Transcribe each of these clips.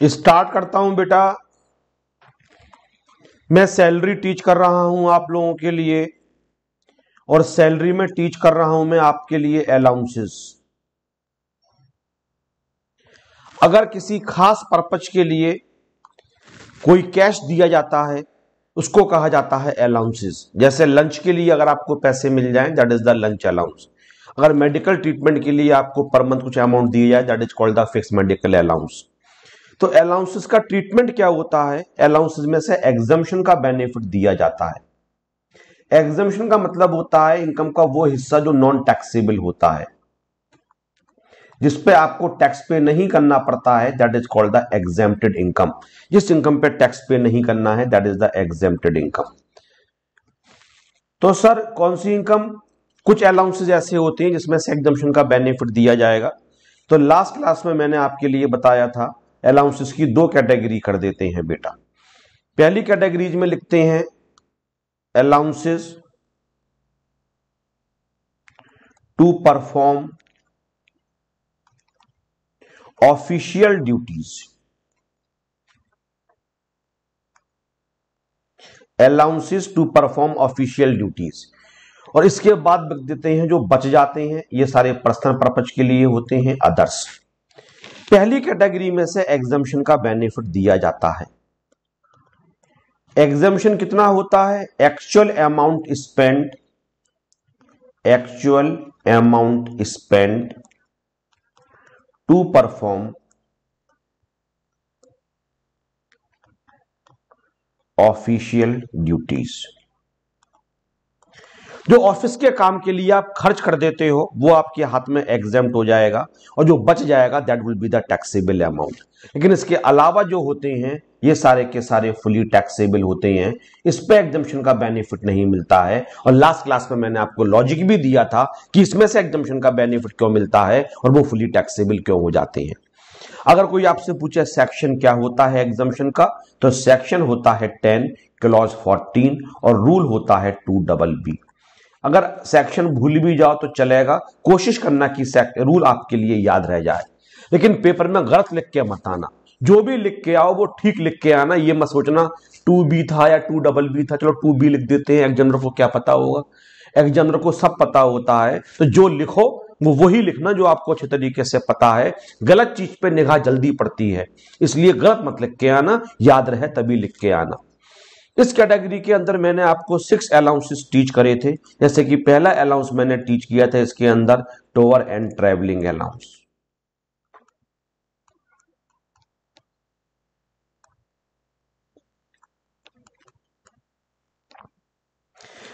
Start करता हूं बेटा। मैं सैलरी टीच कर रहा हूं आप लोगों के लिए, और सैलरी में टीच कर रहा हूं मैं आपके लिए अलाउंसेस। अगर किसी खास पर्पज के लिए कोई कैश दिया जाता है उसको कहा जाता है अलाउंसेस। जैसे लंच के लिए अगर आपको पैसे मिल जाएं that is the lunch allowance. अगर मेडिकल ट्रीटमेंट के लिए आपको पर मंथ कुछ अमाउंट दिया जाए that is called the fix medical allowance. तो अलाउंसेस का ट्रीटमेंट क्या होता है? अलाउंसेस में से एग्जम्पशन का बेनिफिट दिया जाता है। एग्जम्पशन का मतलब होता है इनकम का वो हिस्सा जो नॉन टैक्सेबल होता है, जिसपे आपको टैक्स पे नहीं करना पड़ता है, that is called the exempted income. जिस इनकम पे टैक्स पे नहीं करना है that is the exempted income. तो सर कौन सी इनकम? कुछ अलाउंसेस ऐसे होते हैं जिसमें से एग्जम्पशन का बेनिफिट दिया जाएगा। तो लास्ट क्लास में मैंने आपके लिए बताया था अलाउंसेस की दो कैटेगरी कर देते हैं बेटा। पहली कैटेगरीज में लिखते हैं allowances to perform official duties. Allowances to perform official duties. और इसके बाद लिख देते हैं जो बच जाते हैं ये सारे पर्सनल पर्पज के लिए होते हैं, अदर्स। पहली कैटेगरी में से एग्जम्पशन का बेनिफिट दिया जाता है। एग्जम्पशन कितना होता है? Actual amount spend, actual amount spend to perform official duties. जो ऑफिस के काम के लिए आप खर्च कर देते हो वो आपके हाथ में एग्जेम्प्ट हो जाएगा, और जो बच जाएगा that will be the taxable amount. लेकिन इसके अलावा जो होते हैं ये सारे के सारे फुली टैक्सेबल होते हैं, इस पे एग्जम्पशन का बेनिफिट नहीं मिलता है। और लास्ट क्लास में मैंने आपको लॉजिक भी दिया था कि इसमें से एग्जम्पशन का बेनिफिट क्यों मिलता है और वो फुली टैक्सेबल क्यों हो जाते हैं। अगर कोई आपसे पूछे सेक्शन क्या होता है एग्जम्पशन का, तो सेक्शन होता है 10, क्लॉज 14 और रूल होता है 2BB। अगर सेक्शन भूल भी जाओ तो चलेगा, कोशिश करना कि रूल आपके लिए याद रह जाए। लेकिन पेपर में गलत लिख के मत आना, जो भी लिख के आओ वो ठीक लिख के आना। ये मत सोचना 2B था या 2BB था, चलो 2B लिख देते हैं, एग्जामिनर को क्या पता होगा। एग्जामिनर को सब पता होता है, तो जो लिखो वो वही लिखना जो आपको अच्छे तरीके से पता है। गलत चीज पे निगाह जल्दी पड़ती है, इसलिए गलत मत लिख के आना, याद रहे तभी लिख के आना। इस कैटेगरी के अंदर मैंने आपको 6 अलाउंसेस टीच करे थे। जैसे कि पहला अलाउंस मैंने टीच किया था इसके अंदर टूर एंड ट्रैवलिंग अलाउंस।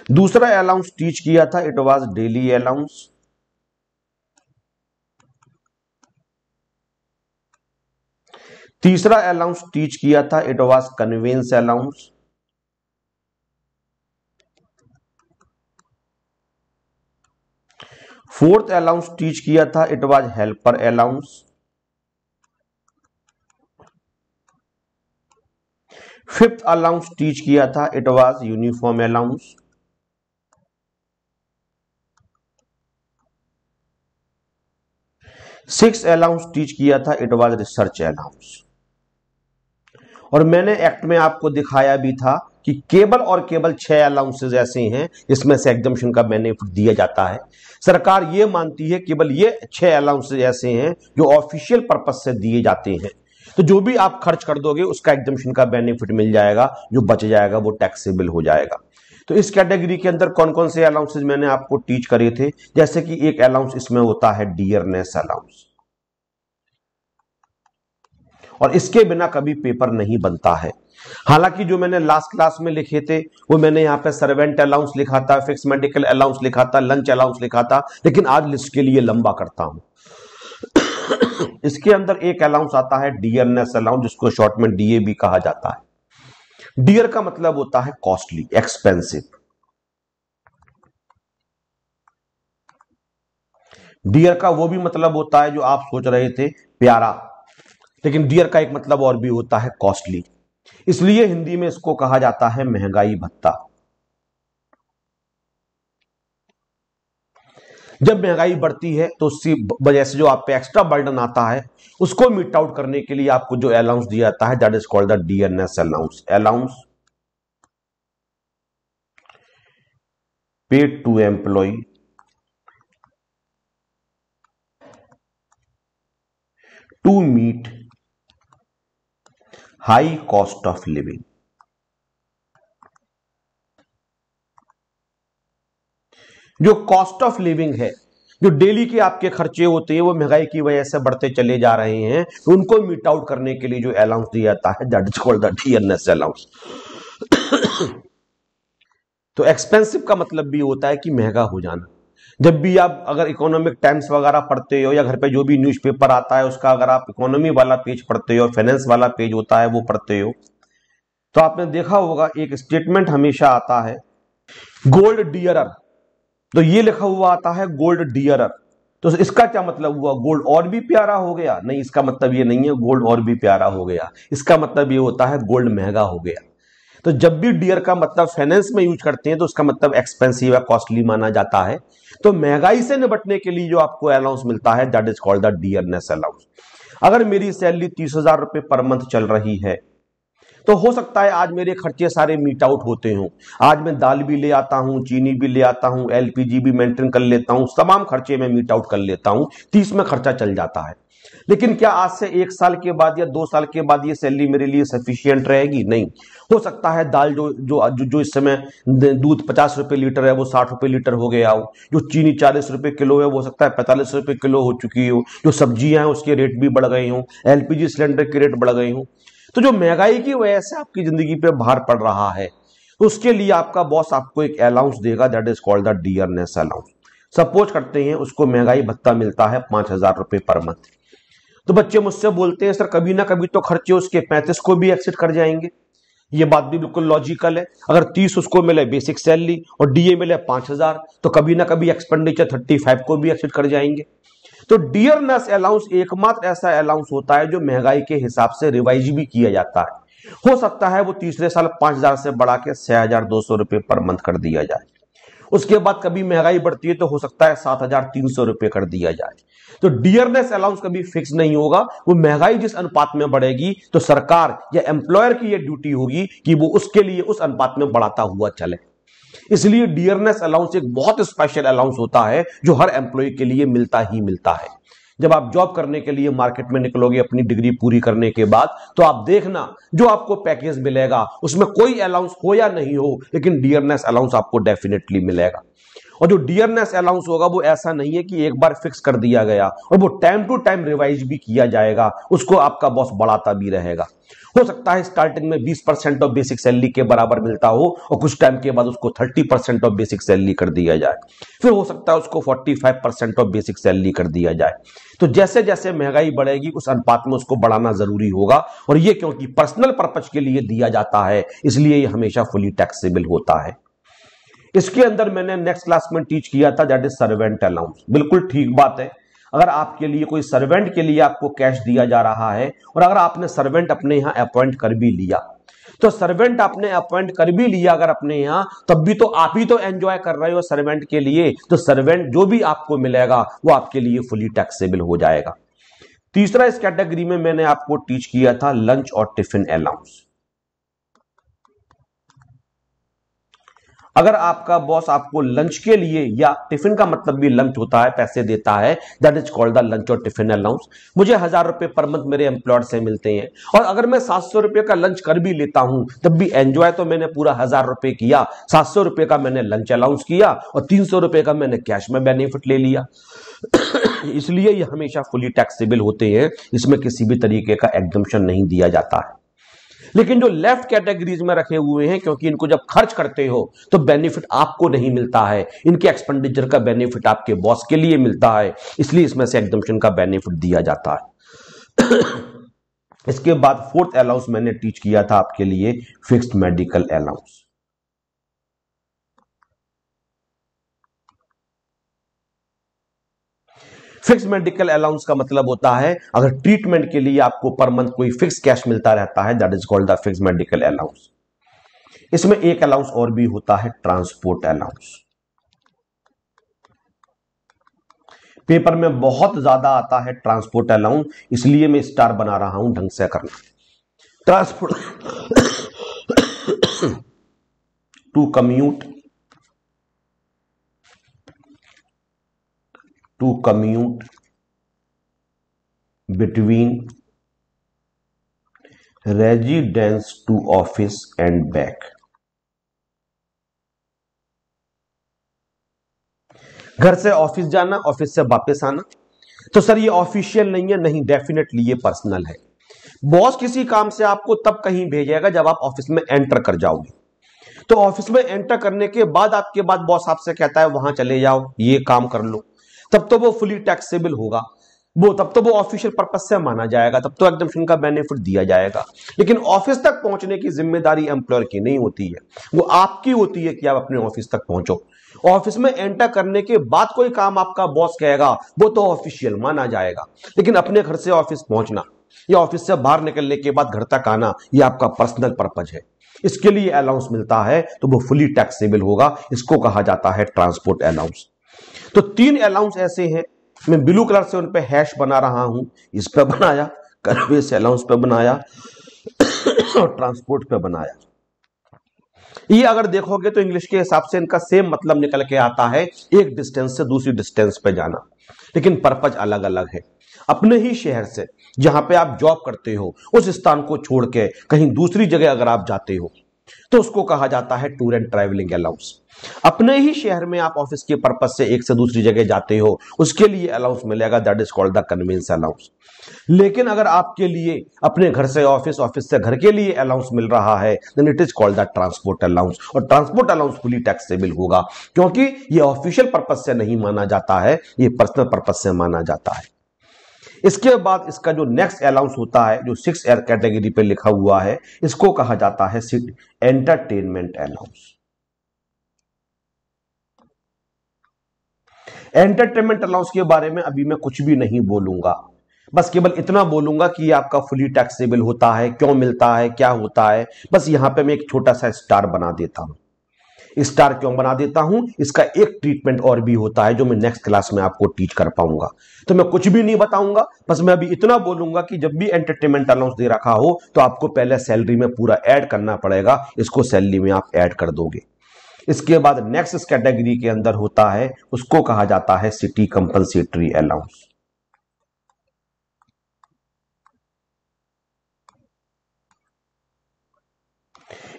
दूसरा अलाउंस टीच किया था इट वाज डेली अलाउंस। तीसरा अलाउंस टीच किया था it was convince allowance. Fourth allowance teach किया था it was helper allowance. Fifth allowance teach किया था it was uniform allowance. Six allowance teach किया था इट वाज रिसर्च अलाउंस। और मैंने एक्ट में आपको दिखाया भी था कि केवल और केवल 6 अलाउंसेस ऐसे हैं इसमें से एग्जम्पशन का बेनिफिट दिया जाता है। सरकार ये मानती है केवल ये 6 अलाउंसेस ऐसे हैं जो ऑफिशियल पर्पस से दिए जाते हैं। तो जो भी आप खर्च कर दोगे उसका एग्जम्पशन का बेनिफिट मिल जाएगा, जो बच जाएगा वो टैक्सेबल हो जाएगा। तो इस कैटेगरी के अंदर कौन कौन से अलाउंसेस मैंने आपको टीच करे थे? जैसे कि एक अलाउंस इसमें होता है डियरनेस अलाउंस, और इसके बिना कभी पेपर नहीं बनता है। हालांकि जो मैंने लास्ट क्लास में लिखे थे वो मैंने यहां पे सर्वेंट अलाउंस लिखा था, फिक्स मेडिकल अलाउंस लिखा था, लंच अलाउंस लिखा था, लेकिन आज लिस्ट के लिए लंबा करता हूं। इसके अंदर एक अलाउंस आता है डियरनेस अलाउंस, जिसको शॉर्ट में DAB कहा जाता है। डियर का मतलब होता है कॉस्टली, एक्सपेंसिव। डियर का वो भी मतलब होता है जो आप सोच रहे थे प्यारा, लेकिन डियर का एक मतलब और भी होता है कॉस्टली। इसलिए हिंदी में इसको कहा जाता है महंगाई भत्ता। जब महंगाई बढ़ती है तो उसकी वजह से जो आप पे एक्स्ट्रा बर्डन आता है उसको मीट आउट करने के लिए आपको जो अलाउंस दिया जाता है that is called the DNS allowance. Allowance paid to employ to meet high cost of living. जो कॉस्ट ऑफ लिविंग है, जो डेली के आपके खर्चे होते हैं वो महंगाई की वजह से बढ़ते चले जा रहे हैं, तो उनको मीट आउट करने के लिए जो अलाउंस दिया जाता है that is called the DNS allowance. तो एक्सपेंसिव का मतलब भी होता है कि महंगा हो जाना। जब भी आप अगर इकोनॉमिक टाइम्स वगैरह पढ़ते हो या घर पे जो भी न्यूज़पेपर आता है उसका अगर आप इकोनॉमी वाला पेज पढ़ते हो, फाइनेंस वाला पेज होता है वो पढ़ते हो, तो आपने देखा होगा एक स्टेटमेंट हमेशा आता है गोल्ड डियरर। तो ये लिखा हुआ आता है गोल्ड डियरर। तो इसका क्या मतलब हुआ? गोल्ड और भी प्यारा हो गया? नहीं, इसका मतलब ये नहीं है गोल्ड और भी प्यारा हो गया। इसका मतलब ये होता है गोल्ड महंगा हो गया। तो जब भी डियर का मतलब फाइनेंस में यूज करते हैं तो उसका मतलब एक्सपेंसिव है, कॉस्टली माना जाता है। तो महंगाई से निपटने के लिए जो आपको अलाउंस मिलता है that is called the dearness allowance. अगर मेरी सैलरी 30,000 रुपए पर मंथ चल रही है तो हो सकता है आज मेरे खर्चे सारे मीट आउट होते हों। आज मैं दाल भी ले आता हूं, चीनी भी ले आता हूं, एलपीजी भी मेंटेन कर लेता हूं, तमाम खर्चे में मीट आउट कर लेता हूं, 30 में खर्चा चल जाता है। लेकिन क्या आज से 1 साल के बाद या 2 साल के बाद ये सैलरी मेरे लिए सफिशियंट रहेगी? नहीं। हो सकता है दाल जो इस समय दूध 50 रुपए लीटर है वो 60 रुपए लीटर हो गया हो, जो चीनी 40 रुपए किलो है वो हो सकता है 45 रुपए किलो हो चुकी हो, जो सब्जियां हैं उसके रेट भी बढ़ गए हों, एलपीजी सिलेंडर के रेट बढ़ गए हों। तो जो महंगाई की वजह से आपकी जिंदगी पे भार पड़ रहा है तो उसके लिए आपका बॉस आपको एक अलाउंस देगा that is called the dearness allowance. Suppose करते हैं उसको महंगाई भत्ता मिलता है 5,000 रुपए पर मंथ। तो बच्चे मुझसे बोलते हैं सर कभी ना कभी तो खर्चे उसके 35 को भी एक्सिड कर जाएंगे। ये बात भी बिल्कुल लॉजिकल है। अगर 30 उसको मिले बेसिक सैलरी और डीए मिले 5,000 तो कभी ना कभी एक्सपेंडिचर 35 को भी एक्सिड कर जाएंगे। तो डियरनेस अलाउंस एकमात्र ऐसा अलाउंस होता है जो महंगाई के हिसाब से रिवाइज भी किया जाता है। हो सकता है वो तीसरे साल 5,000 से बढ़ा के 6,200 रुपए पर मंथ कर दिया जाए। उसके बाद कभी महंगाई बढ़ती है तो हो सकता है 7,300 रुपए कर दिया जाए। तो डियरनेस अलाउंस कभी फिक्स नहीं होगा। वो महंगाई जिस अनुपात में बढ़ेगी तो सरकार या एम्प्लॉयर की यह ड्यूटी होगी कि वो उसके लिए उस अनुपात में बढ़ाता हुआ चले। इसलिए डियरनेस अलाउंस एक बहुत स्पेशल अलाउंस होता है जो हर एम्प्लॉय के लिए मिलता ही मिलता है। जब आप जॉब करने के लिए मार्केट में निकलोगे अपनी डिग्री पूरी करने के बाद तो आप देखना जो आपको पैकेज मिलेगा उसमें कोई अलाउंस हो या नहीं हो लेकिन डियरनेस अलाउंस आपको डेफिनेटली मिलेगा। और जो डियरनेस अलाउंस होगा वो ऐसा नहीं है कि एक बार फिक्स कर दिया गया और वो टाइम टू टाइम रिवाइज भी किया जाएगा, उसको आपका बॉस बढ़ाता भी रहेगा। हो सकता है स्टार्टिंग में 20% ऑफ बेसिक सैलरी के बराबर मिलता हो और कुछ टाइम के बाद उसको 30% ऑफ बेसिक सैलरी कर दिया जाए, फिर हो सकता है उसको 45% ऑफ बेसिक सैलरी कर दिया जाए। तो जैसे जैसे महंगाई बढ़ेगी उस अनुपात में उसको बढ़ाना जरूरी होगा। और ये क्योंकि पर्सनल पर्पज के लिए दिया जाता है इसलिए ये हमेशा फुली टैक्सेबल होता है। इसके अंदर मैंने नेक्स्ट क्लास में टीच किया था दैट इज सर्वेंट अलाउंस। बिल्कुल ठीक बात है। अगर आपके लिए कोई सर्वेंट के लिए आपको कैश दिया जा रहा है और अगर आपने सर्वेंट अपने यहां अपॉइंट कर भी लिया तो सर्वेंट आपने अपॉइंट कर भी लिया अगर अपने यहां, तब भी तो आप ही तो एंजॉय कर रहे हो सर्वेंट के लिए। तो सर्वेंट जो भी आपको मिलेगा वो आपके लिए फुली टैक्सेबल हो जाएगा। तीसरा इस कैटेगरी में मैंने आपको टीच किया था लंच और टिफिन अलाउंस। अगर आपका बॉस आपको लंच के लिए या टिफिन का मतलब भी लंच होता है पैसे देता है that is called the lunch और टिफिन अलाउंस। मुझे 1,000 रुपए पर मंथ मेरे एम्प्लॉयर से मिलते हैं और अगर मैं 700 रुपए का लंच कर भी लेता हूं तब भी एंजॉय तो मैंने पूरा 1,000 रुपए किया, 700 रुपए का मैंने लंच अलाउंस किया और 300 रुपए का मैंने कैश में बेनिफिट ले लिया। इसलिए ये हमेशा फुली टैक्सेबल होते हैं, इसमें किसी भी तरीके का एग्जम्पशन नहीं दिया जाता है। लेकिन जो लेफ्ट कैटेगरीज में रखे हुए हैं क्योंकि इनको जब खर्च करते हो तो बेनिफिट आपको नहीं मिलता है, इनके एक्सपेंडिचर का बेनिफिट आपके बॉस के लिए मिलता है, इसलिए इसमें से एग्जम्पशन का बेनिफिट दिया जाता है। इसके बाद फोर्थ अलाउंस मैंने टीच किया था आपके लिए fixed medical allowance. Fix medical allowance का मतलब होता है अगर ट्रीटमेंट के लिए आपको पर मंथ कोई फिक्स कैश मिलता रहता है that is called the fix medical allowance. इसमें एक अलाउंस और भी होता है ट्रांसपोर्ट अलाउंस। पेपर में बहुत ज्यादा आता है ट्रांसपोर्ट अलाउंस, इसलिए मैं स्टार बना रहा हूं, ढंग से करना। Transport to commute between residence to office and back. घर से ऑफिस जाना, ऑफिस से वापस आना। तो सर ये ऑफिशियल नहीं है, नहीं, डेफिनेटली ये पर्सनल है। बॉस किसी काम से आपको तब कहीं भेजेगा जब आप ऑफिस में एंटर कर जाओगे। तो ऑफिस में एंटर करने के बाद आपके बाद बॉस आपसे कहता है वहां चले जाओ, ये काम कर लो, तब तो वो फुली टैक्सेबल होगा, तब तो वो ऑफिशियल पर्पज से माना जाएगा, तब तो एग्जम्पशन का बेनिफिट दिया जाएगा। लेकिन ऑफिस तक पहुंचने की जिम्मेदारी एम्प्लॉयर की नहीं होती है, वो आपकी होती है कि आप अपने ऑफिस तक पहुंचो। ऑफिस में एंटर करने के बाद कोई काम आपका बॉस कहेगा वो तो ऑफिशियल माना जाएगा, लेकिन अपने घर से ऑफिस पहुंचना या ऑफिस से बाहर निकलने के बाद घर तक आना, ये आपका पर्सनल पर्पज है। इसके लिए अलाउंस मिलता है तो वो फुली टैक्सेबल होगा, इसको कहा जाता है ट्रांसपोर्ट अलाउंस। तो 3 अलाउंस ऐसे हैं, मैं ब्लू कलर से उन पे हैश बना रहा हूं, इस पे बनाया, कर्वेस अलाउंस पे बनाया और ट्रांसपोर्ट पे बनाया। ये अगर देखोगे तो इंग्लिश के हिसाब से इनका सेम मतलब निकल के आता है, एक डिस्टेंस से दूसरी डिस्टेंस पे जाना, लेकिन पर्पज अलग अलग है। अपने ही शहर से जहां पे आप जॉब करते हो उस स्थान को छोड़ के कहीं दूसरी जगह अगर आप जाते हो तो उसको कहा जाता है टूर एंड ट्रैवलिंग अलाउंस। अपने ही शहर में आप ऑफिस के पर्पज से एक से दूसरी जगह जाते हो, उसके लिए अलाउंस मिलेगा, that is called the conveyance allowance. लेकिन अगर आपके लिए अपने घर से ऑफिस, ऑफिस से घर के लिए अलाउंस मिल रहा है, then it is called the transport allowance. और ट्रांसपोर्ट अलाउंस फुली टैक्सेबल होगा, क्योंकि ये ऑफिशियल पर्पज से नहीं माना जाता है, ये पर्सनल पर्पज से माना जाता है। इसके बाद इसका जो नेक्स्ट अलाउंस होता है, जो 6 कैटेगरी पे लिखा हुआ है, इसको कहा जाता है एंटरटेनमेंट अलाउंस। एंटरटेनमेंट अलाउंस के बारे में अभी मैं कुछ भी नहीं बोलूंगा, बस केवल इतना बोलूंगा कि आपका फुली टैक्सेबल होता है, क्यों मिलता है, क्या होता है। बस यहां पे मैं एक छोटा सा स्टार बना देता हूं। स्टार क्यों बना देता हूं, इसका एक ट्रीटमेंट और भी होता है जो मैं नेक्स्ट क्लास में आपको टीच कर पाऊंगा। तो मैं कुछ भी नहीं बताऊंगा, बस मैं अभी इतना बोलूंगा कि जब भी एंटरटेनमेंट अलाउंस दे रखा हो तो आपको पहले सैलरी में पूरा ऐड करना पड़ेगा, इसको सैलरी में आप ऐड कर दोगे। इसके बाद नेक्स्ट इस कैटेगरी के अंदर होता है, उसको कहा जाता है सिटी कंपनसेटरी अलाउंस।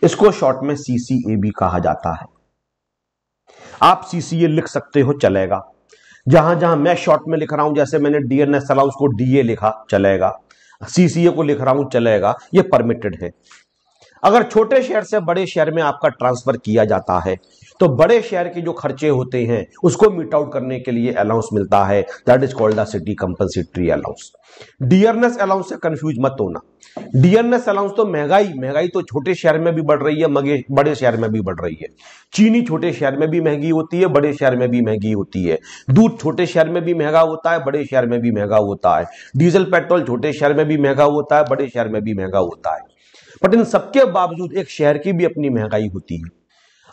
इसको शॉर्ट में CCAB कहा जाता है। आप CCA लिख सकते हो, चलेगा। जहां जहां मैं शॉर्ट में लिख रहा हूं, जैसे मैंने DNS अलाउंस को DA लिखा, चलेगा। CCA को लिख रहा हूं, चलेगा, ये परमिटेड है। अगर छोटे शहर से बड़े शहर में आपका ट्रांसफर किया जाता है तो बड़े शहर के जो खर्चे होते हैं उसको मीट आउट करने के लिए अलाउंस मिलता है, that is called the city compensatory allowance. Dearness allowance से कंफ्यूज मत होना। डियरनेस अलाउंस तो महंगाई तो छोटे शहर में भी बढ़ रही है, बड़े शहर में भी बढ़ रही है। चीनी छोटे शहर में भी महंगी होती है, बड़े शहर में भी महंगी होती है। दूध छोटे शहर में भी महंगा होता है, बड़े शहर में भी महंगा होता है। डीजल पेट्रोल छोटे शहर में भी महंगा होता है, बड़े शहर में भी महंगा होता है। बट इन सबके बावजूद एक शहर की भी अपनी महंगाई होती है।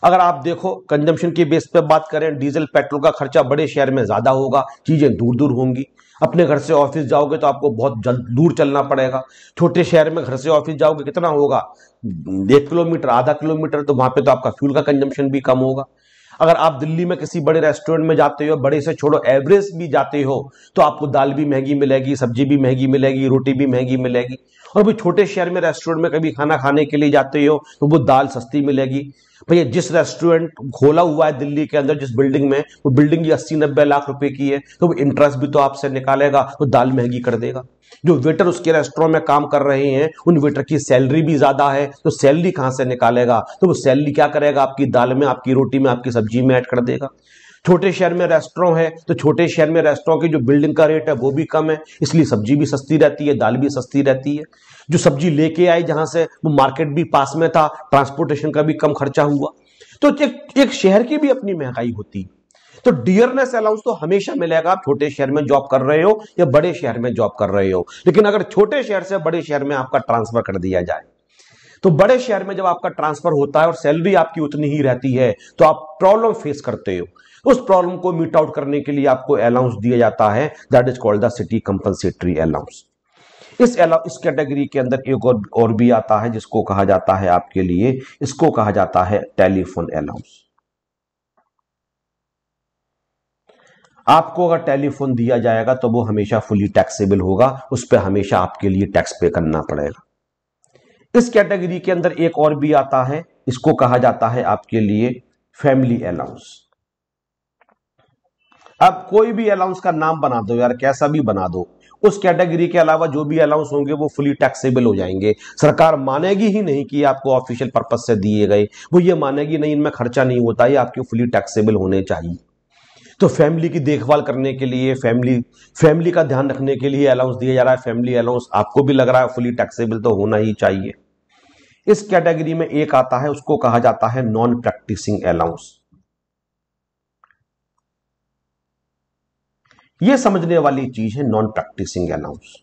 अगर आप देखो कंजम्पशन के बेस पे बात करें, डीजल पेट्रोल का खर्चा बड़े शहर में ज्यादा होगा, चीजें दूर दूर होंगी। अपने घर से ऑफिस जाओगे तो आपको बहुत दूर चलना पड़ेगा। छोटे शहर में घर से ऑफिस जाओगे कितना होगा, 1 किलोमीटर, आधा किलोमीटर, तो वहां पे तो आपका फ्यूल का कंजम्पशन भी कम होगा। अगर आप दिल्ली में किसी बड़े रेस्टोरेंट में जाते हो, बड़े से छोड़ो एवरेज भी जाते हो, तो आपको दाल भी महंगी मिलेगी, सब्जी भी महंगी मिलेगी, रोटी भी महंगी मिलेगी। और भी छोटे शहर में रेस्टोरेंट में कभी खाना खाने के लिए जाते हो तो वो दाल सस्ती मिलेगी। भैया जिस रेस्टोरेंट खोला हुआ है दिल्ली के अंदर, जिस बिल्डिंग में, वो बिल्डिंग 80-90 लाख रुपए की है, तो वो इंटरेस्ट भी तो आपसे निकालेगा, तो दाल महंगी कर देगा। जो वेटर उसके रेस्टोरेंट में काम कर रहे हैं, उन वेटर की सैलरी भी ज्यादा है, तो सैलरी कहां से निकालेगा, तो वो सैलरी क्या करेगा, आपकी दाल में, आपकी रोटी में, आपकी सब्जी में ऐड कर देगा। छोटे शहर में रेस्टोरेंट है तो छोटे शहर में रेस्टोरेंट की जो बिल्डिंग का रेट है वो भी कम है, इसलिए सब्जी भी सस्ती रहती है, दाल भी सस्ती रहती है। जो सब्जी लेके आई जहां से, वो मार्केट भी पास में था, ट्रांसपोर्टेशन का भी कम खर्चा हुआ। तो एक शहर की भी अपनी महंगाई होती है। तो डियरनेस अलाउंस तो हमेशा मिलेगा, आप छोटे शहर में जॉब कर रहे हो या बड़े शहर में जॉब कर रहे हो। लेकिन अगर छोटे शहर से बड़े शहर में आपका ट्रांसफर कर दिया जाए, तो बड़े शहर में जब आपका ट्रांसफर होता है और सैलरी आपकी उतनी ही रहती है, तो आप प्रॉब्लम फेस करते हो। उस प्रॉब्लम को मीट आउट करने के लिए आपको अलाउंस दिया जाता है, that is called the city compensatory allowance. इस कैटेगरी के अंदर एक और भी आता है जिसको कहा जाता है आपके लिए, इसको कहा जाता है टेलीफोन अलाउंस। आपको अगर टेलीफोन दिया जाएगा तो वो हमेशा फुली टैक्सेबल होगा, उस पर हमेशा आपके लिए टैक्स पे करना पड़ेगा। इस कैटेगरी के अंदर एक और भी आता है, इसको कहा जाता है आपके लिए फैमिली अलाउंस। अब कोई भी अलाउंस का नाम बना दो यार, कैसा भी बना दो, उस कैटेगरी के अलावा जो भी अलाउंस होंगे वो फुली टैक्सेबल हो जाएंगे। सरकार मानेगी ही नहीं कि आपको ऑफिशियल पर्पज से दिए गए, वो ये मानेगी नहीं इनमें खर्चा नहीं होता, ये आपके फुली टैक्सेबल होने चाहिए। तो फैमिली की देखभाल करने के लिए, फैमिली का ध्यान रखने के लिए अलाउंस दिया जा रहा है, फैमिली अलाउंस आपको भी लग रहा है फुली टैक्सेबल तो होना ही चाहिए। इस कैटेगरी में एक आता है, उसको कहा जाता है नॉन प्रैक्टिसिंग अलाउंस। यह समझने वाली चीज है नॉन प्रैक्टिसिंग अलाउंस।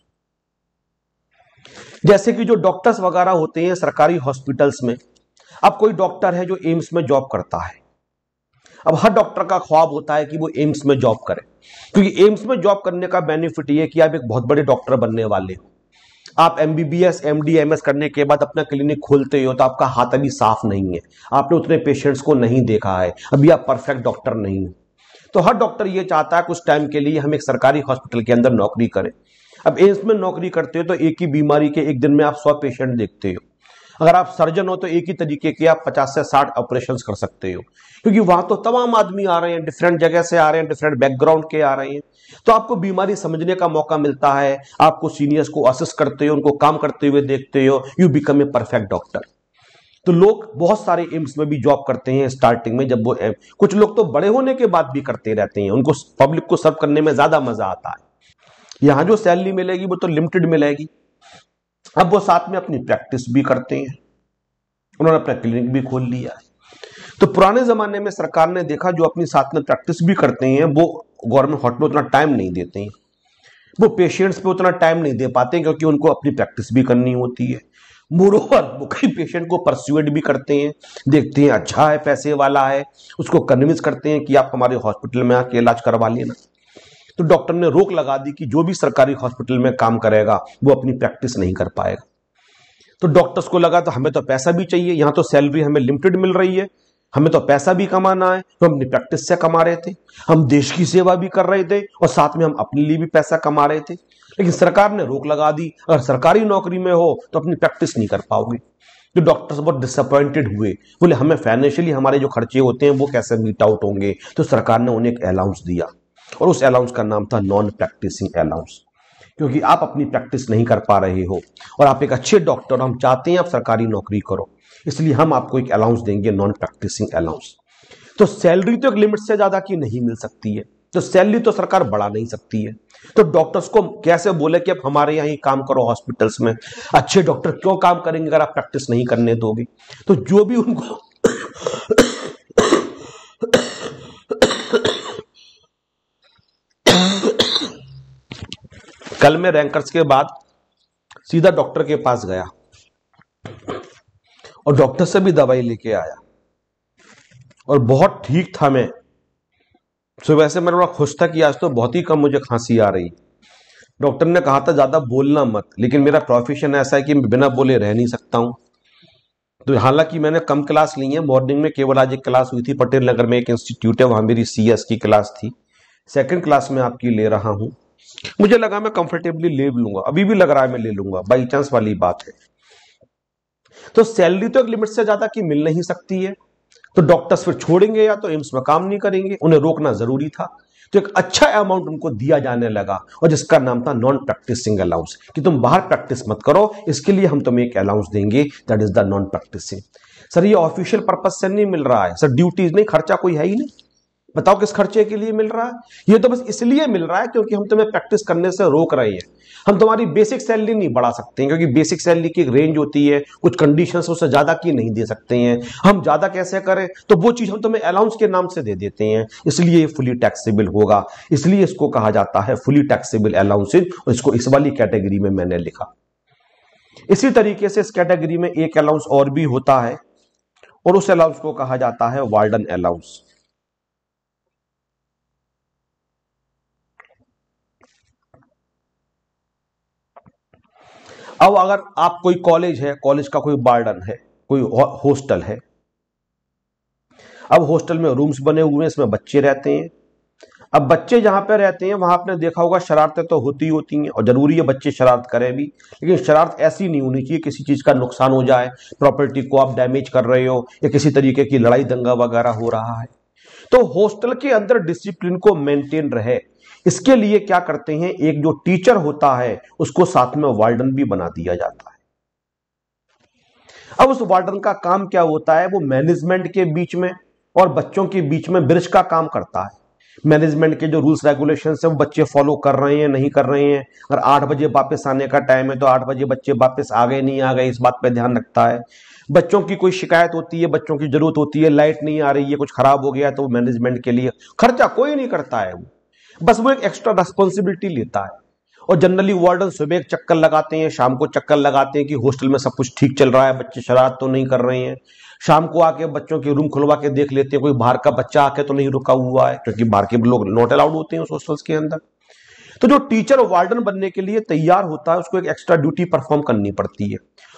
जैसे कि जो डॉक्टर्स वगैरह होते हैं सरकारी हॉस्पिटल्स में, अब कोई डॉक्टर है जो एम्स में जॉब करता है, अब हर डॉक्टर का ख्वाब होता है कि वो एम्स में जॉब करे, क्योंकि एम्स में जॉब करने का बेनिफिट ये कि आप एक बहुत बड़े डॉक्टर बनने वाले हो। आप एमबीबीएस एमडी एमएस करने के बाद अपना क्लिनिक खोलते हो तो आपका हाथ अभी साफ नहीं है, आपने उतने पेशेंट्स को नहीं देखा है, अभी आप परफेक्ट डॉक्टर नहीं हो। तो हर डॉक्टर ये चाहता है कुछ टाइम के लिए हम एक सरकारी हॉस्पिटल के अंदर नौकरी करें। अब एम्स में नौकरी करते हो तो एक ही बीमारी के एक दिन में आप 100 पेशेंट देखते हो। अगर आप सर्जन हो तो एक ही तरीके के आप 50 से 60 ऑपरेशन कर सकते हो, क्योंकि वहां तो तमाम आदमी आ रहे हैं, डिफरेंट जगह से आ रहे हैं, डिफरेंट बैकग्राउंड के आ रहे हैं, तो आपको बीमारी समझने का मौका मिलता है, आपको सीनियर्स को असिस्ट करते हो, उनको काम करते हुए देखते हो, you become a perfect doctor. तो लोग बहुत सारे एम्स में भी जॉब करते हैं स्टार्टिंग में, जब वो कुछ लोग तो बड़े होने के बाद भी करते रहते हैं, उनको पब्लिक को सर्व करने में ज्यादा मजा आता है। यहां जो सैलरी मिलेगी वो तो लिमिटेड मिलेगी। अब वो साथ में अपनी प्रैक्टिस भी करते हैं, उन्होंने अपना क्लिनिक भी खोल लिया है। तो पुराने जमाने में सरकार ने देखा जो अपनी साथ में प्रैक्टिस भी करते हैं वो गवर्नमेंट हॉस्पिटल में उतना टाइम नहीं देते हैं, वो पेशेंट्स पे उतना टाइम नहीं दे पाते क्योंकि उनको अपनी प्रैक्टिस भी करनी होती है। मोरोवर वो कई पेशेंट को परस्यूएड भी करते हैं, देखते हैं अच्छा है, पैसे वाला है, उसको कन्विंस करते हैं कि आप हमारे हॉस्पिटल में आके इलाज करवा लेना। तो डॉक्टर ने रोक लगा दी कि जो भी सरकारी हॉस्पिटल में काम करेगा वो अपनी प्रैक्टिस नहीं कर पाएगा। तो डॉक्टर्स को लगा तो हमें तो पैसा भी चाहिए, यहां तो सैलरी हमें लिमिटेड मिल रही है, हमें तो पैसा भी कमाना है, तो हम अपनी प्रैक्टिस से कमा रहे थे, हम देश की सेवा भी कर रहे थे और साथ में हम अपने लिए भी पैसा कमा रहे थे। लेकिन सरकार ने रोक लगा दी, अगर सरकारी नौकरी में हो तो अपनी प्रैक्टिस नहीं कर पाओगे। तो डॉक्टर्स बहुत डिसअपॉइंटेड हुए, बोले हमें फाइनेंशियली हमारे जो खर्चे होते हैं वो कैसे मीट आउट होंगे। तो सरकार ने उन्हें एक अलाउंस दिया और उस अलाउंस का नाम था नॉन प्रैक्टिसिंग अलाउंस, क्योंकि आप अपनी प्रैक्टिस नहीं कर पा रहे हो और आप एक अच्छे डॉक्टर, हम चाहते हैं आप सरकारी नौकरी करो, इसलिए हम आपको एक अलाउंस देंगे, नॉन प्रैक्टिसिंग अलाउंस। तो सैलरी तो एक लिमिट से ज्यादा की नहीं मिल सकती है, तो सैलरी तो सरकार बढ़ा नहीं सकती है। तो डॉक्टर्स को कैसे बोले कि आप हमारे यहाँ ही काम करो हॉस्पिटल्स में, अच्छे डॉक्टर क्यों काम करेंगे अगर आप प्रैक्टिस नहीं करने दोगे। तो जो भी उनको कल मैं रैंकर्स के बाद सीधा डॉक्टर के पास गया और डॉक्टर से भी दवाई लेके आया और बहुत ठीक था मैं। सो वैसे मैं बड़ा खुश था कि आज तो बहुत ही कम मुझे खांसी आ रही। डॉक्टर ने कहा था ज्यादा बोलना मत, लेकिन मेरा प्रोफेशन ऐसा है कि मैं बिना बोले रह नहीं सकता हूं। तो हालांकि मैंने कम क्लास ली है, मॉर्निंग में केवल आज एक क्लास हुई थी, पटेल नगर में एक इंस्टीट्यूट है, वहां मेरी CS की क्लास थी, सेकंड क्लास में आपकी ले रहा हूं। मुझे लगा मैं कंफर्टेबली ले लूंगा, अभी भी लग रहा है मैं ले लूंगा, बाई चांस वाली बात है। तो सैलरी तो एक लिमिट से ज्यादा की मिल नहीं सकती है, तो डॉक्टर्स फिर छोड़ेंगे या तो एम्स में काम नहीं करेंगे, उन्हें रोकना जरूरी था। तो एक अच्छा अमाउंट उनको दिया जाने लगा और जिसका नाम था नॉन प्रैक्टिसिंग अलाउंस, कि तुम बाहर प्रैक्टिस मत करो, इसके लिए हम तुम्हें एक अलाउंस देंगे, that is the non practicing. Sir ये ऑफिशियल पर्पज से नहीं मिल रहा है, सर ड्यूटीज नहीं, खर्चा कोई है ही नहीं, बताओ किस खर्चे के लिए मिल रहा है। ये तो बस इसलिए मिल रहा है क्योंकि हम तुम्हें प्रैक्टिस करने से रोक रहे हैं। हम तुम्हारी बेसिक सैलरी नहीं बढ़ा सकते हैं क्योंकि बेसिक सैलरी की एक रेंज होती है, कुछ कंडीशंस उससे ज्यादा की नहीं दे सकते हैं। हम ज्यादा कैसे करें, तो वो चीज हम तुम्हें अलाउंस के नाम से दे देते हैं, इसलिए ये फुली टैक्सेबल होगा, इसलिए इसको कहा जाता है फुली टैक्सेबल अलाउंसेज, और इसको इस वाली कैटेगरी में मैंने लिखा। इसी तरीके से इस कैटेगरी में एक अलाउंस और भी होता है और उस अलाउंस को कहा जाता है वार्डन अलाउंस। अब अगर आप कोई कॉलेज है, कॉलेज का कोई वार्डन है, कोई हॉस्टल है, अब हॉस्टल में रूम्स बने हुए हैं, इसमें बच्चे रहते हैं। अब बच्चे जहां पे रहते हैं वहां आपने देखा होगा शरारतें तो होती हैं, और जरूरी है बच्चे शरारत करें भी, लेकिन शरारत ऐसी नहीं होनी चाहिए किसी चीज का नुकसान हो जाए, प्रॉपर्टी को आप डैमेज कर रहे हो या किसी तरीके की लड़ाई दंगा वगैरह हो रहा है। तो हॉस्टल के अंदर डिसिप्लिन को मेंटेन रहे, इसके लिए क्या करते हैं, एक जो टीचर होता है उसको साथ में वार्डन भी बना दिया जाता है। अब उस वार्डन का काम क्या होता है, वो मैनेजमेंट के बीच में और बच्चों के बीच में ब्रिज का काम करता है। मैनेजमेंट के जो रूल्स रेगुलेशंस है वो बच्चे फॉलो कर रहे हैं नहीं कर रहे हैं, अगर 8 बजे वापस आने का टाइम है तो 8 बजे बच्चे वापस आ गए नहीं आ गए, इस बात पे ध्यान रखता है। बच्चों की कोई शिकायत होती है, बच्चों की जरूरत होती है, लाइट नहीं आ रही है, कुछ खराब हो गया, तो मैनेजमेंट के लिए खर्चा कोई नहीं करता है, वो बस वो एक एक्स्ट्रा रिस्पॉन्सिबिलिटी लेता है। और जनरली वार्डन सुबह एक चक्कर लगाते हैं, शाम को चक्कर लगाते हैं कि हॉस्टल में सब कुछ ठीक चल रहा है, बच्चे शरारत तो नहीं कर रहे हैं। शाम को आके बच्चों के रूम खुलवा के देख लेते हैं कोई बाहर का बच्चा आके तो नहीं रुका हुआ है, क्योंकि बाहर के लोग नॉट अलाउड होते हैं उस हॉस्टल्स के अंदर। तो जो टीचर वार्डन बनने के लिए तैयार होता है उसको एक एक्स्ट्रा ड्यूटी परफॉर्म करनी पड़ती है।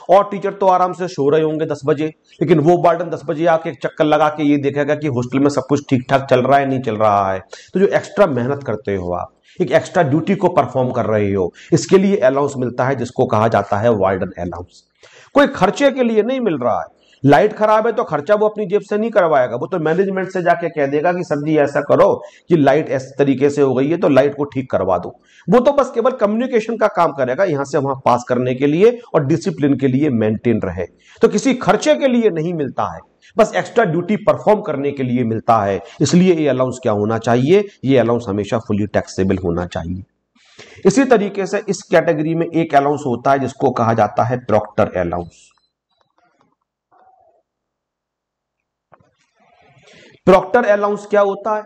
और टीचर तो आराम से सो रहे होंगे 10 बजे, लेकिन वो वार्डन 10 बजे आके एक चक्कर लगा के ये देखेगा कि हॉस्टल में सब कुछ ठीक ठाक चल रहा है नहीं चल रहा है। तो जो एक्स्ट्रा मेहनत करते हो आप, एक एक्स्ट्रा ड्यूटी को परफॉर्म कर रहे हो, इसके लिए अलाउंस मिलता है जिसको कहा जाता है वार्डन अलाउंस। कोई खर्चे के लिए नहीं मिल रहा है। लाइट खराब है तो खर्चा वो अपनी जेब से नहीं करवाएगा, वो तो मैनेजमेंट से जाके कह देगा कि सर जी ऐसा करो कि लाइट इस तरीके से हो गई है तो लाइट को ठीक करवा दो। वो तो बस केवल कम्युनिकेशन का काम करेगा यहां से वहां पास करने के लिए और डिसिप्लिन के लिए मेंटेन रहे। तो किसी खर्चे के लिए नहीं मिलता है, बस एक्स्ट्रा ड्यूटी परफॉर्म करने के लिए मिलता है। इसलिए ये अलाउंस क्या होना चाहिए, ये अलाउंस हमेशा फुली टैक्सेबल होना चाहिए। इसी तरीके से इस कैटेगरी में एक अलाउंस होता है जिसको कहा जाता है प्रॉक्टर अलाउंस। प्रॉक्टर अलाउंस क्या होता है,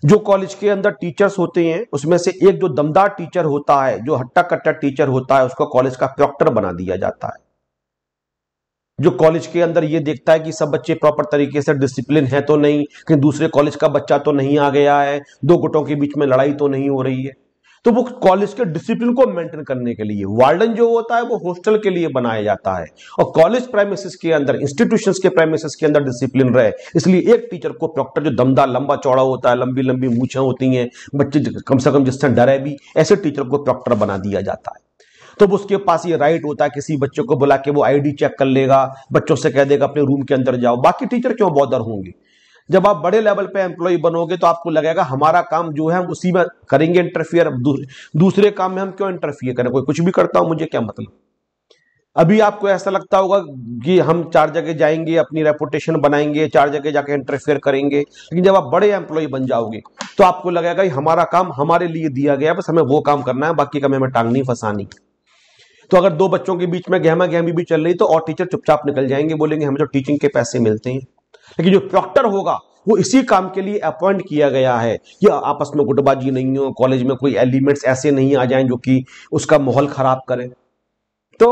जो कॉलेज के अंदर टीचर्स होते हैं उसमें से एक जो दमदार टीचर होता है, जो हट्टा कट्टा टीचर होता है, उसको कॉलेज का प्रॉक्टर बना दिया जाता है। जो कॉलेज के अंदर ये देखता है कि सब बच्चे प्रॉपर तरीके से डिसिप्लिन है तो नहीं, कहीं दूसरे कॉलेज का बच्चा तो नहीं आ गया है, दो गुटों के बीच में लड़ाई तो नहीं हो रही है। तो वो कॉलेज के डिसिप्लिन को मेंटेन करने के लिए वार्डन जो होता है वो हॉस्टल के लिए बनाया जाता है, और कॉलेज प्रेमिसेस के अंदर, इंस्टीट्यूशंस के प्रेमिसेस के अंदर डिसिप्लिन रहे, इसलिए एक टीचर को प्रॉक्टर, जो दमदार लंबा चौड़ा होता है, लंबी लंबी मूछें होती हैं, बच्चे कम से कम जिससे डरे भी, ऐसे टीचर को प्रॉक्टर बना दिया जाता है। तो उसके पास ये राइट होता है किसी बच्चे को बुला के वो आईडी चेक कर लेगा, बच्चों से कह देगा अपने रूम के अंदर जाओ। बाकी टीचर क्यों बॉदर होंगे, जब आप बड़े लेवल पे एम्प्लॉय बनोगे तो आपको लगेगा हमारा काम जो है हम उसी में करेंगे इंटरफियर, दूसरे काम में हम क्यों इंटरफियर करें, कोई कुछ भी करता हो मुझे क्या मतलब। अभी आपको ऐसा लगता होगा कि हम 4 जगह जाएंगे, अपनी रेपुटेशन बनाएंगे, 4 जगह जाके इंटरफियर करेंगे, लेकिन जब आप बड़े एम्प्लॉय बन जाओगे तो आपको लगेगा हमारा काम हमारे लिए दिया गया, बस हमें वो काम करना है, बाकी का हमें टांग नहीं फंसानी। तो अगर दो बच्चों के बीच में गहमा गहमी भी चल रही तो और टीचर चुपचाप निकल जाएंगे, बोलेंगे हमें तो टीचिंग के पैसे मिलते हैं। लेकिन जो प्रॉक्टर होगा वो इसी काम के लिए अपॉइंट किया गया है कि आपस में गुटबाजी नहीं हो, कॉलेज में कोई एलिमेंट्स ऐसे नहीं आ जाएं जो कि उसका माहौल खराब करें। तो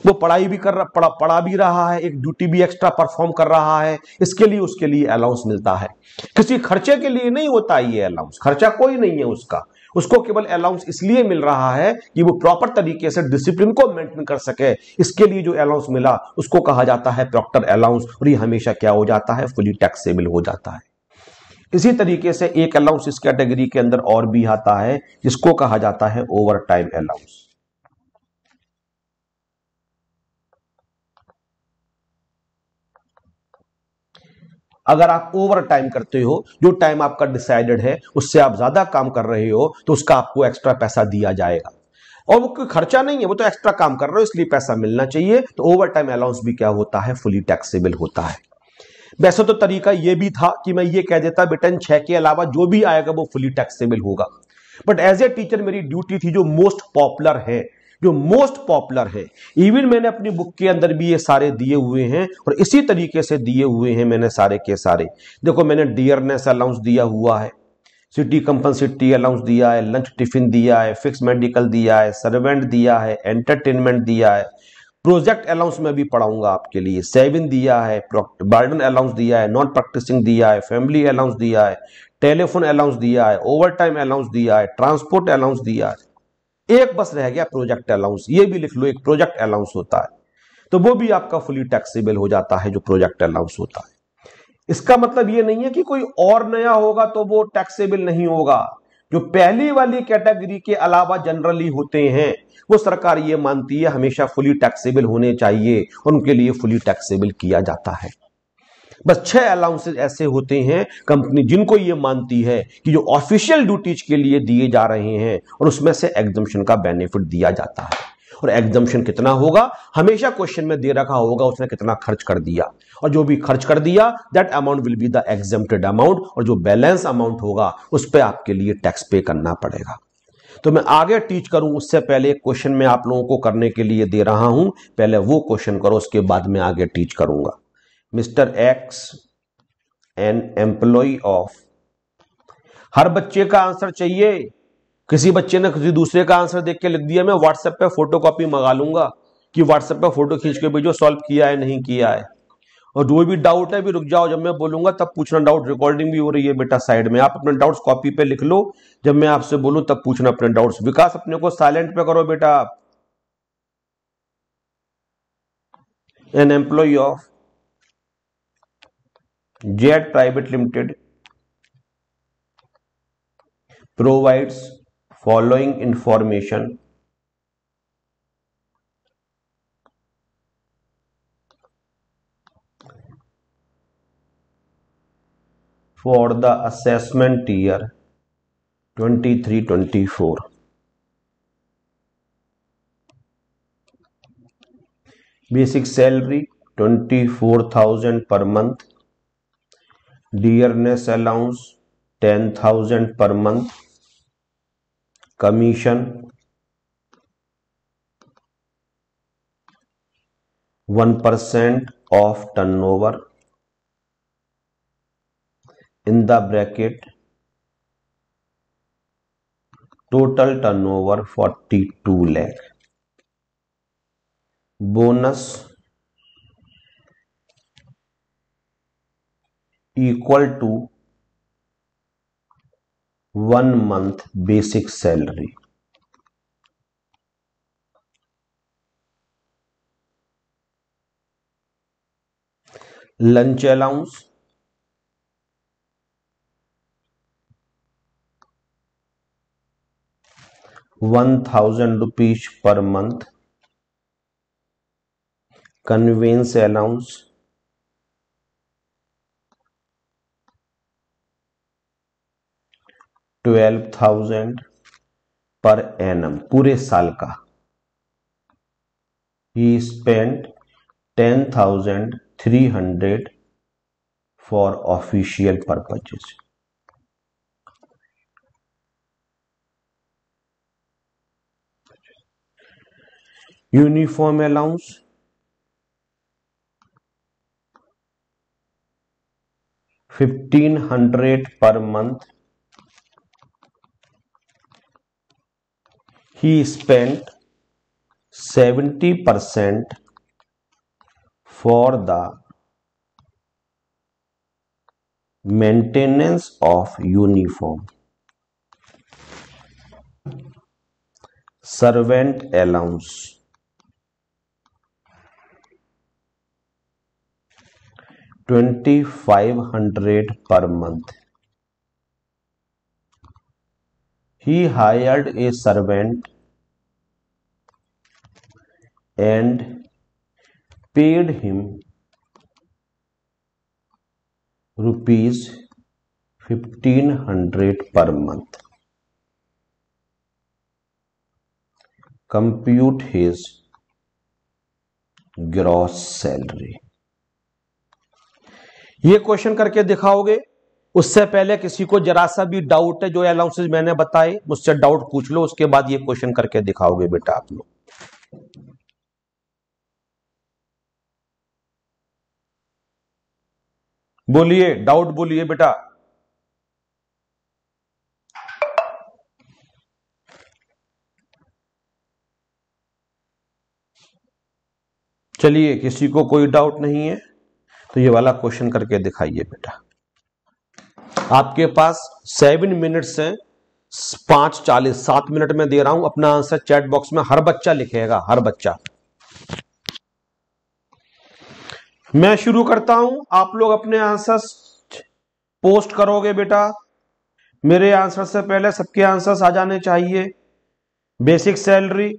वो पढ़ाई भी कर रहा, पढ़ा भी रहा है, एक ड्यूटी भी एक्स्ट्रा परफॉर्म कर रहा है, इसके लिए उसके लिए अलाउंस मिलता है। किसी खर्चे के लिए नहीं होता ये अलाउंस, खर्चा कोई नहीं है उसका, उसको केवल अलाउंस इसलिए मिल रहा है कि वो प्रॉपर तरीके से डिसिप्लिन को मेंटेन कर सके। इसके लिए जो अलाउंस मिला उसको कहा जाता है प्रॉक्टर अलाउंस, और ये हमेशा क्या हो जाता है, फुली टैक्सेबल हो जाता है। इसी तरीके से एक अलाउंस इस कैटेगरी के अंदर और भी आता है जिसको कहा जाता है ओवर टाइम अलाउंस। अगर आप ओवर टाइम करते हो, जो टाइम आपका डिसाइडेड है उससे आप ज्यादा काम कर रहे हो, तो उसका आपको एक्स्ट्रा पैसा दिया जाएगा, और वो कोई खर्चा नहीं है, वो तो एक्स्ट्रा काम कर रहे हो इसलिए पैसा मिलना चाहिए। तो ओवर टाइम अलाउंस भी क्या होता है, फुली टैक्सेबल होता है। वैसे तो तरीका ये भी था कि मैं ये कह देता बेटन 6 के अलावा जो भी आएगा वो फुली टैक्सेबल होगा, बट एज ए टीचर मेरी ड्यूटी थी जो मोस्ट पॉपुलर है, जो मोस्ट पॉपुलर है, इवन मैंने अपनी बुक के अंदर भी ये सारे दिए हुए हैं और इसी तरीके से दिए हुए हैं मैंने सारे के सारे। देखो मैंने डियरनेस अलाउंस दिया हुआ है, सिटी कंपनसिटी अलाउंस दिया है, लंच टिफिन दिया है, फिक्स मेडिकल दिया है, सर्वेंट दिया है, एंटरटेनमेंट दिया है, प्रोजेक्ट अलाउंस में भी पढ़ाऊंगा आपके लिए, सेविंग दिया है, बर्डन अलाउंस दिया है, नॉन प्रैक्टिसिंग दिया है, फैमिली अलाउंस दिया है, टेलीफोन अलाउंस दिया है, ओवर टाइम अलाउंस दिया है, ट्रांसपोर्ट अलाउंस दिया है। एक बस रह गया प्रोजेक्ट अलाउंस, ये भी लिख लो, एक प्रोजेक्ट अलाउंस होता है, तो वो भी आपका फुली टैक्सेबल हो जाता है जो प्रोजेक्ट अलाउंस होता है। इसका मतलब ये नहीं है कि कोई और नया होगा तो वो टैक्सेबल नहीं होगा। जो पहली वाली कैटेगरी के अलावा जनरली होते हैं वो सरकार ये मानती है हमेशा फुली टैक्सेबल होने चाहिए, उनके लिए फुली टैक्सेबल किया जाता है। बस 6 अलाउंसेस ऐसे होते हैं कंपनी जिनको ये मानती है कि जो ऑफिशियल ड्यूटीज के लिए दिए जा रहे हैं और उसमें से एग्जम्पशन का बेनिफिट दिया जाता है। और एग्जम्पशन कितना होगा, हमेशा क्वेश्चन में दे रखा होगा उसने कितना खर्च कर दिया, और जो भी खर्च कर दिया that amount will be the exempted amount, और जो बैलेंस अमाउंट होगा उस पर आपके लिए टैक्स पे करना पड़ेगा। तो मैं आगे टीच करूं उससे पहले एक क्वेश्चन मैं आप लोगों को करने के लिए दे रहा हूं, पहले वो क्वेश्चन करो, उसके बाद मैं आगे टीच करूंगा। Mister X an employ of, हर बच्चे का आंसर चाहिए। किसी बच्चे ने किसी दूसरे का आंसर देख के लिख दिया, मैं व्हाट्सएप पे फोटोकॉपी मंगा लूंगा कि व्हाट्सएप पे फोटो खींच के भेजो सॉल्व किया है नहीं किया है। और जो भी डाउट है भी रुक जाओ, जब मैं बोलूंगा तब पूछना, डाउट रिकॉर्डिंग भी हो रही है बेटा साइड में, आप अपने डाउट्स कॉपी पे लिख लो, जब मैं आपसे बोलूं तब पूछना अपने डाउट्स। विकास अपने को साइलेंट पे करो बेटा। आप an employ of Jet private limited provides following information for the assessment year 23-24. Basic salary 24,000 per month, dearness allowance 10,000 per month, commission 1% of turnover, in the bracket total turnover 42 lakh, bonus equal to 1 month basic salary. Lunch allowance 1,000 rupees per month, conveyance allowance 12,000 per annum पूरे साल का। He spent 10,300 for official purposes. Uniform allowance 1,500 per month. He spent 70% for the maintenance of uniform. Servant allowance 2,500 per month. He hired a servant and paid him rupees 1,500 per month. Compute his gross salary. ये question करके दिखाओगे। उससे पहले किसी को जरा सा भी डाउट है, जो अलाउंसेस मैंने बताए मुझसे डाउट पूछ लो, उसके बाद ये क्वेश्चन करके दिखाओगे बेटा आप लोग। बोलिए, डाउट बोलिए बेटा। चलिए, किसी को कोई डाउट नहीं है तो ये वाला क्वेश्चन करके दिखाइए बेटा। आपके पास 7 मिनट्स हैं, 5:40, 7 मिनट में दे रहा हूं। अपना आंसर चैट बॉक्स में हर बच्चा लिखेगा, हर बच्चा। मैं शुरू करता हूं, आप लोग अपने आंसर्स पोस्ट करोगे बेटा। मेरे आंसर से पहले सबके आंसर्स आ जाने चाहिए। बेसिक सैलरी,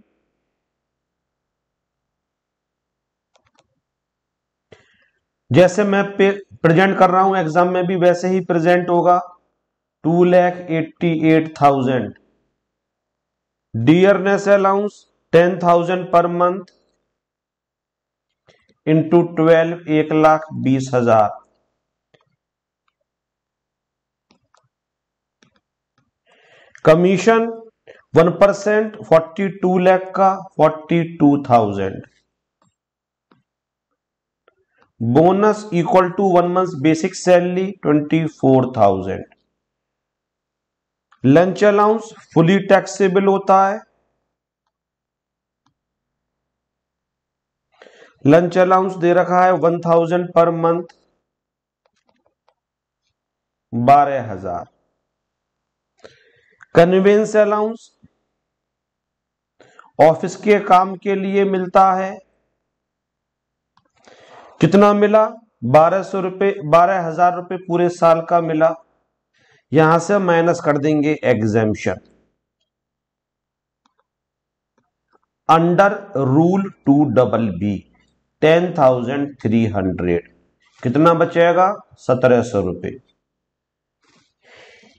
जैसे मैं प्रेजेंट कर रहा हूं एग्जाम में भी वैसे ही प्रेजेंट होगा। 2,88,000। Dearness allowance 10,000 per month into 12, 1,20,000। Commission 1%, 42 lakh का 42,000। Bonus equal to 1 month basic salary 24,000। Lunch allowance fully taxable होता है। लंच अलाउंस दे रखा है 1,000 per month, 12,000। Convince allowance office के काम के लिए मिलता है। कितना मिला? 1,200 रुपए, 12,000 रुपए पूरे साल का मिला। यहां से माइनस कर देंगे एग्जेम्पशन। अंडर रूल 2BB 10,300 कितना बचेगा? 1,700 रुपए।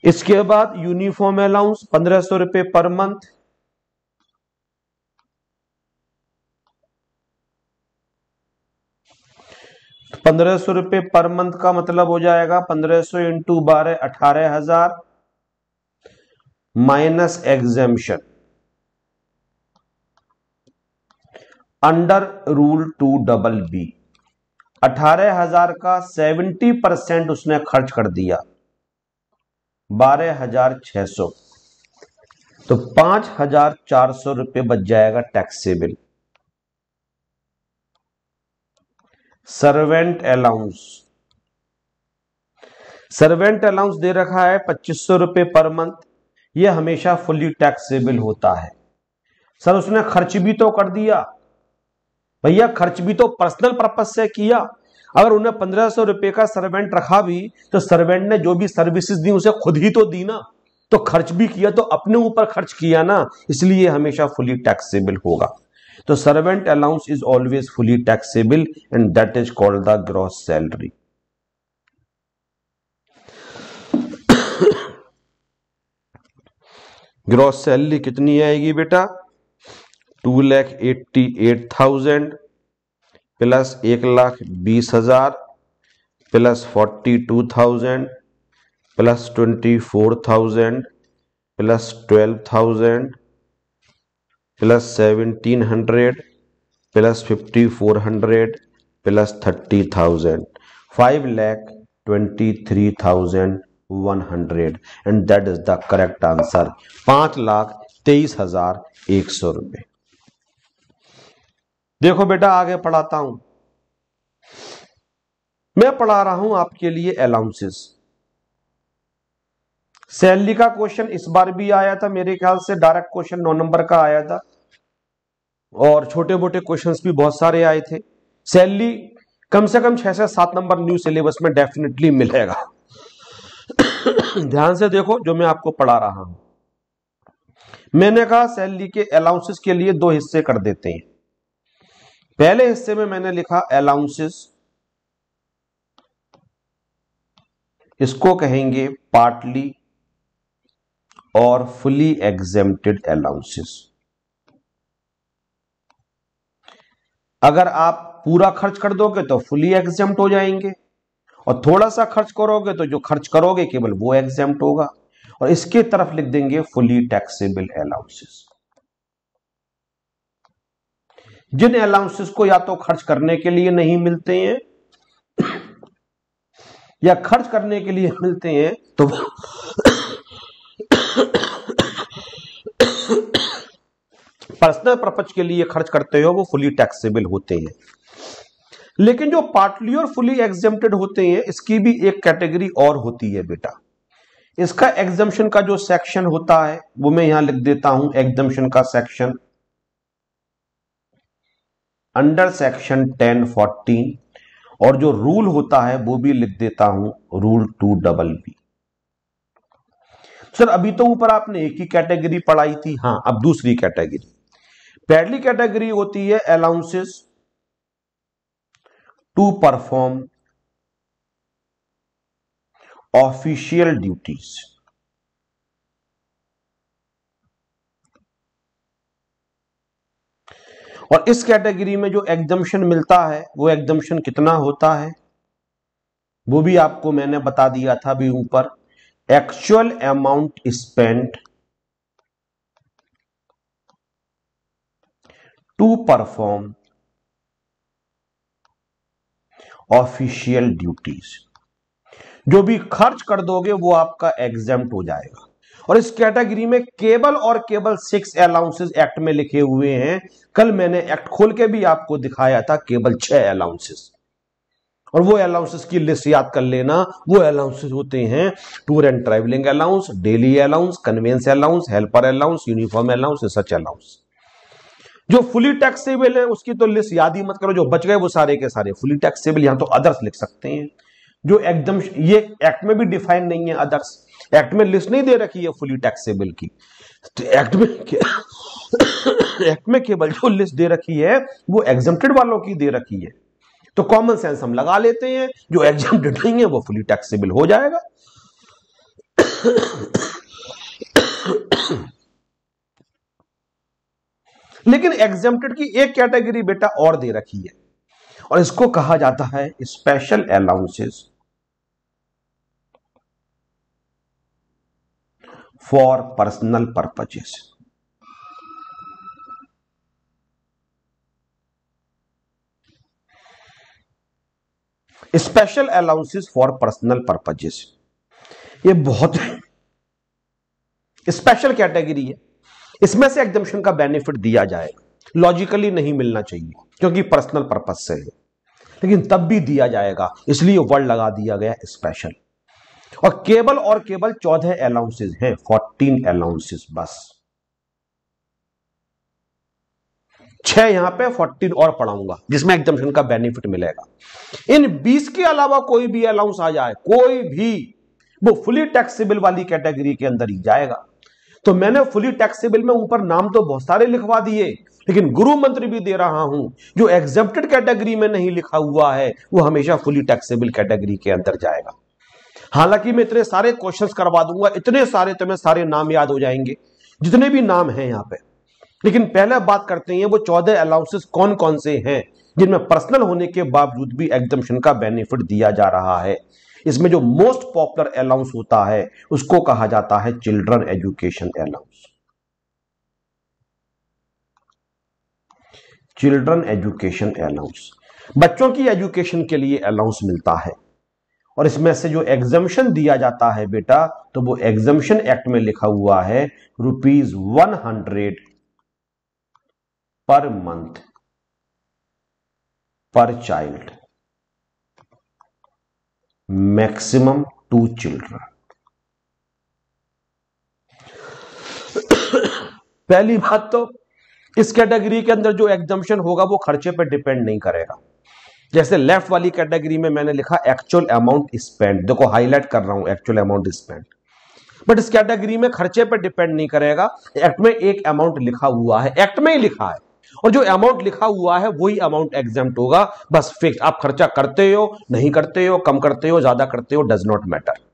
इसके बाद यूनिफॉर्म अलाउंस 1,500 रुपए पर मंथ। ₹1,500 पर मंथ का मतलब हो जाएगा 1,500 into 12, 18,000 minus exemption. Under rule 2BB 18,000 का 70% उसने खर्च कर दिया, 12,600। तो 5,400 रुपए बच जाएगा taxable. Servant allowance, servant allowance दे रखा है 2,500 रुपए पर मंथ। यह हमेशा फुली टैक्सेबल होता है। सर उसने खर्च भी तो कर दिया। भैया खर्च भी तो पर्सनल पर्पस से किया। अगर उन्हें 1,500 रुपए का सर्वेंट रखा भी तो सर्वेंट ने जो भी सर्विसेज दी उसे खुद ही तो दी ना। तो खर्च भी किया तो अपने ऊपर खर्च किया ना, इसलिए हमेशा फुली टैक्सेबल होगा। तो servant allowance is always fully taxable and that is called the gross salary. Gross salary कितनी आएगी बेटा? 2,88,000 plus 1,20,000 plus 42,000 plus 24,000 plus 12,000 plus 1,700 plus 5,400 plus 30,000, 5,23,100 and that is the correct answer. 5,23,100 रुपए। देखो बेटा आगे पढ़ाता हूं। मैं पढ़ा रहा हूं आपके लिए अलाउंसेस। सैलरी का क्वेश्चन इस बार भी आया था, मेरे ख्याल से डायरेक्ट क्वेश्चन 9 नंबर का आया था और छोटे मोटे क्वेश्चंस भी बहुत सारे आए थे। सैलरी कम से कम 6 से 7 नंबर न्यू सिलेबस में डेफिनेटली मिलेगा। ध्यान से देखो जो मैं आपको पढ़ा रहा हूं। मैंने कहा सैलरी के अलाउंसेस के लिए 2 हिस्से कर देते हैं। पहले हिस्से में मैंने लिखा अलाउंसेस, इसको कहेंगे पार्टली और फुली एग्जेम्प्टेड अलाउंसेस। अगर आप पूरा खर्च कर दोगे तो फुली एग्जेम्प्ट हो जाएंगे और थोड़ा सा खर्च करोगे तो जो खर्च करोगे केवल वो एग्जेम्प्ट होगा। और इसके तरफ लिख देंगे फुली टैक्सेबल अलाउंसेस। जिन अलाउंसेस को या तो खर्च करने के लिए नहीं मिलते हैं या खर्च करने के लिए मिलते हैं तो पर्सनल पर्पज के लिए खर्च करते हो वो फुली टैक्सेबल होते हैं। लेकिन जो पार्टली और फुली एग्जेम्प्टेड होते हैं इसकी भी एक कैटेगरी और होती है बेटा। इसका एग्जम्पशन का जो सेक्शन होता है वो मैं यहां लिख देता हूं, एग्जम्पशन का सेक्शन अंडर सेक्शन 1014, और जो रूल होता है वो भी लिख देता हूं, रूल 2BB। सर अभी तो ऊपर आपने एक ही कैटेगरी पढ़ाई थी, हां अब दूसरी कैटेगरी। पहली कैटेगरी होती है allowances to perform official duties. और इस कैटेगरी में जो एग्जम्पशन मिलता है वो एग्जम्पशन कितना होता है वो भी आपको मैंने बता दिया था अभी ऊपर। Actual amount spent to perform official duties, जो भी खर्च कर दोगे वो आपका एग्जेम्प्ट हो जाएगा। और इस कैटेगरी में केवल और केवल 6 अलाउंसेस एक्ट में लिखे हुए हैं। कल मैंने एक्ट खोल के भी आपको दिखाया था, केवल 6 अलाउंसेस। और वो अलाउंसेस की लिस्ट याद कर लेना। वो अलाउंसेस होते हैं tour and travelling allowance, daily allowance, convince allowance, helper allowance, uniform allowance, such allowance. जो फुली टैक्सेबल है उसकी तो लिस्ट याद ही मत करो, जो बच गए वो सारे के सारे फुली टैक्सेबल, यहां तो अदर्स लिख सकते हैं। जो एकदम ये एक्ट में भी डिफाइन नहीं है अदर्स, एक्ट में लिस्ट नहीं दे रखी है फुली टैक्सेबल की। तो एक्ट में केवल जो लिस्ट दे रखी है वो एग्जम्प्टेड वालों की दे रखी है। तो कॉमन सेंस हम लगा लेते हैं, जो एग्जम्प्टेड नहीं है वो फुली टैक्सेबल हो जाएगा। लेकिन एग्जम्प्टेड की एक कैटेगरी बेटा और दे रखी है, और इसको कहा जाता है special allowances for personal purposes. Special allowances for personal purposes, ये बहुत स्पेशल कैटेगरी है। इसमें से एग्जम्पशन का बेनिफिट दिया जाएगा, लॉजिकली नहीं मिलना चाहिए क्योंकि पर्सनल पर्पज से है, लेकिन तब भी दिया जाएगा, इसलिए वर्ड लगा दिया गया स्पेशल। और केवल 14 अलाउंसेस हैं, 14 अलाउंसेस बस। 6 यहां पे, 14 और पढ़ाऊंगा जिसमें एग्जम्पशन का बेनिफिट मिलेगा। इन 20 के अलावा कोई भी अलाउंस आ जाए, कोई भी, वो फुली टैक्सेबल वाली कैटेगरी के अंदर ही जाएगा। तो मैंने फुली टैक्सेबल में ऊपर नाम तो बहुत सारे लिखवा दिए, लेकिन गुरु मंत्र भी दे रहा हूं, जो एग्जेम्प्टेड कैटेगरी में नहीं लिखा हुआ है वो हमेशा फुली टैक्सेबल कैटेगरी के अंदर जाएगा। हालांकि मैं इतने सारे क्वेश्चंस करवा दूंगा, इतने सारे, तुम्हें सारे नाम याद हो जाएंगे जितने भी नाम हैं यहां पे। लेकिन पहले बात करते हैं वो 14 अलाउंसेस कौन कौन से हैं जिनमें पर्सनल होने के बावजूद भी एग्जम्पशन का बेनिफिट दिया जा रहा है। इसमें जो मोस्ट पॉपुलर अलाउंस होता है उसको कहा जाता है children education allowance. Children education allowance, बच्चों की एजुकेशन के लिए अलाउंस मिलता है। और इसमें से जो एग्जम्पशन दिया जाता है बेटा, तो वो एग्जम्पशन एक्ट में लिखा हुआ है ₹100 per month per child, maximum 2 children. पहली बात तो इस कैटेगरी के अंदर जो एग्जम्पशन होगा वो खर्चे पर डिपेंड नहीं करेगा। जैसे लेफ्ट वाली कैटेगरी में मैंने लिखा एक्चुअल अमाउंट स्पेंड, देखो हाईलाइट कर रहा हूं एक्चुअल अमाउंट स्पेंड, बट इस कैटेगरी में खर्चे पर डिपेंड नहीं करेगा। एक्ट में एक अमाउंट लिखा हुआ है, एक्ट में ही लिखा है, और जो अमाउंट लिखा हुआ है वही अमाउंट एग्जेम्प्ट होगा, बस फिक्स। आप खर्चा करते हो, नहीं करते हो, कम करते हो, ज्यादा करते हो, डज नॉट मैटर।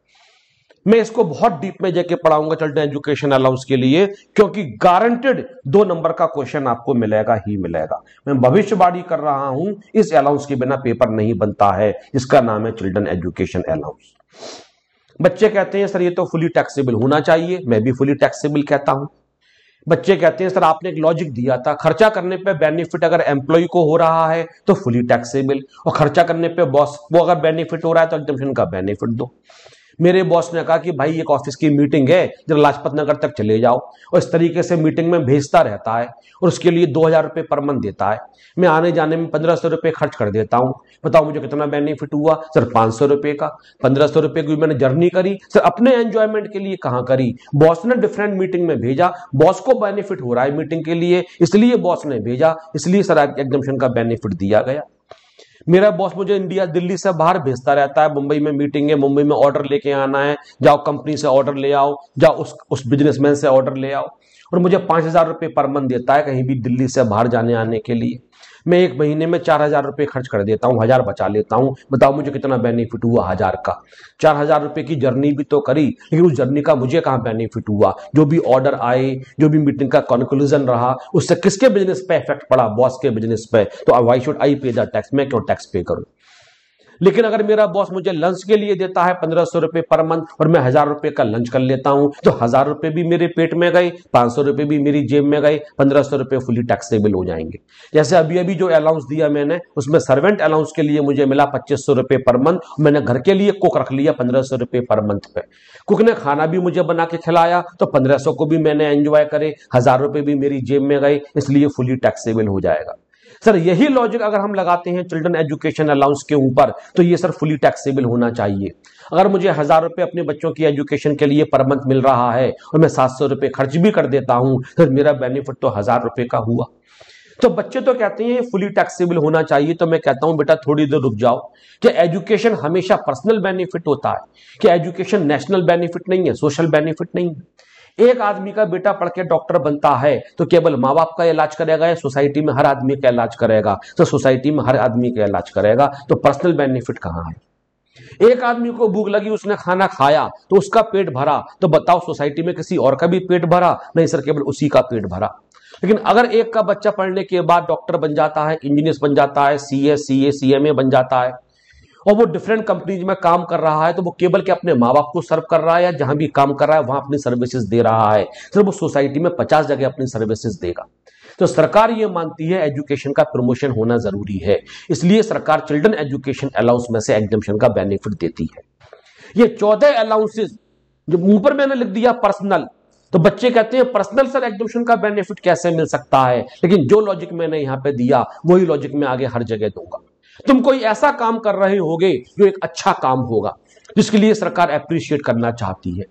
मैं इसको बहुत डीप में जाके पढ़ाऊंगा चिल्ड्रन एजुकेशन अलाउंस के लिए, क्योंकि गारंटेड 2 नंबर का क्वेश्चन आपको मिलेगा ही मिलेगा। मैं भविष्यवाणी कर रहा हूं, इस अलाउंस के बिना पेपर नहीं बनता है। इसका नाम है चिल्ड्रन एजुकेशन अलाउंस। बच्चे कहते हैं सर ये तो फुली टैक्सेबल होना चाहिए, मैं भी फुली टैक्सेबल कहता हूं। बच्चे कहते हैं सर आपने एक लॉजिक दिया था, खर्चा करने पे बेनिफिट अगर एम्प्लॉय को हो रहा है तो फुली टैक्सेबल, और खर्चा करने पे बॉस को अगर बेनिफिट हो रहा है तो एग्जम्पशन का बेनिफिट दो। मेरे बॉस ने कहा कि भाई एक ऑफिस की मीटिंग है, जरा लाजपत नगर तक चले जाओ, और इस तरीके से मीटिंग में भेजता रहता है और उसके लिए 2,000 रुपये पर मंथ देता है। मैं आने जाने में 1,500 रुपये खर्च कर देता हूं। बताओ मुझे कितना बेनिफिट हुआ सर? 500 रुपये का। 1,500 रुपये की मैंने जर्नी करी सर, अपने एंजॉयमेंट के लिए कहां करी? बॉस ने डिफरेंट मीटिंग में भेजा, बॉस को बेनिफिट हो रहा है मीटिंग के लिए, इसलिए बॉस ने भेजा, इसलिए सर एग्जम्पशन का बेनिफिट दिया गया। मेरा बॉस मुझे इंडिया दिल्ली से बाहर भेजता रहता है, मुंबई में मीटिंग है, मुंबई में ऑर्डर लेके आना है, जाओ कंपनी से ऑर्डर ले आओ, जाओ उस बिजनेसमैन से ऑर्डर ले आओ, और मुझे 5,000 रुपये पर मंथ देता है कहीं भी दिल्ली से बाहर जाने आने के लिए। मैं एक महीने में 4,000 रुपये खर्च कर देता हूँ, 1,000 बचा लेता हूँ। बताओ मुझे कितना बेनिफिट हुआ 1,000 का? 4,000 रुपये की जर्नी भी तो करी, लेकिन उस जर्नी का मुझे कहाँ बेनिफिट हुआ? जो भी ऑर्डर आए, जो भी मीटिंग का कंक्लूजन रहा, उससे किसके बिजनेस पे इफेक्ट पड़ा? बॉस के बिजनेस पे। तो व्हाई शुड आई पे द टैक्स? मैं क्यों टैक्स पे करूं? लेकिन अगर मेरा बॉस मुझे लंच के लिए देता है 1,500 रुपये पर मंथ, और मैं 1,000 रुपये का लंच कर लेता हूं, तो 1,000 रुपये भी मेरे पेट में गए, 500 रुपये भी मेरी जेब में गए, 1,500 रुपये फुली टैक्सेबल हो जाएंगे। जैसे अभी अभी जो अलाउंस दिया मैंने, उसमें सर्वेंट अलाउंस के लिए मुझे मिला 2,500 रुपये पर मंथ, मैंने घर के लिए कुक रख लिया 1,500 रुपये पर मंथ पे। कुक ने खाना भी मुझे बना के खिलाया, तो 1,500 को भी मैंने एंजॉय करे, 1,000 रुपये भी मेरी जेब में गए, इसलिए फुली टैक्सेबल हो जाएगा। सर यही लॉजिक अगर हम लगाते हैं चिल्ड्रन एजुकेशन अलाउंस के ऊपर, तो ये सर फुली टैक्सेबल होना चाहिए। अगर मुझे 1,000 रुपये अपने बच्चों की एजुकेशन के लिए पर मंथ मिल रहा है और मैं 700 रुपये खर्च भी कर देता हूं, तो मेरा बेनिफिट तो 1,000 रुपये का हुआ। तो बच्चे तो कहते हैं फुली टैक्सेबल होना चाहिए, तो मैं कहता हूं बेटा थोड़ी देर रुक जाओ। क्या एजुकेशन हमेशा पर्सनल बेनिफिट होता है? क्या एजुकेशन नेशनल बेनिफिट नहीं है, सोशल बेनिफिट नहीं है? एक आदमी का बेटा पढ़ के डॉक्टर बनता है तो केवल माँ बाप का इलाज करेगा या सोसाइटी में हर आदमी का इलाज करेगा? तो सोसाइटी में हर आदमी का इलाज करेगा, तो पर्सनल बेनिफिट कहां है? एक आदमी को भूख लगी, उसने खाना खाया तो उसका पेट भरा, तो बताओ सोसाइटी में किसी और का भी पेट भरा? नहीं सर, केवल उसी का पेट भरा। लेकिन अगर एक का बच्चा पढ़ने के बाद डॉक्टर बन जाता है, इंजीनियर बन जाता है, सीए, सीए, सीएमए बन जाता है, और वो डिफरेंट कंपनीज में काम कर रहा है, तो वो केवल के अपने माँ बाप को सर्व कर रहा है, या जहां भी काम कर रहा है वहां अपनी सर्विसेज दे रहा है? सिर्फ वो सोसाइटी में 50 जगह अपनी सर्विसेज देगा। तो सरकार ये मानती है एजुकेशन का प्रमोशन होना जरूरी है, इसलिए सरकार चिल्ड्रन एजुकेशन अलाउंस में से एग्जम्पशन का बेनिफिट देती है। ये 14 अलाउंसेस जो ऊपर मैंने लिख दिया पर्सनल, तो बच्चे कहते हैं पर्सनल सर एग्जम्पशन का बेनिफिट कैसे मिल सकता है? लेकिन जो लॉजिक मैंने यहां पे दिया वही लॉजिक मैं आगे हर जगह दूंगा। तुम कोई ऐसा काम कर रहे होगे जो एक अच्छा काम होगा, जिसके लिए सरकार अप्रिशिएट करना चाहती है।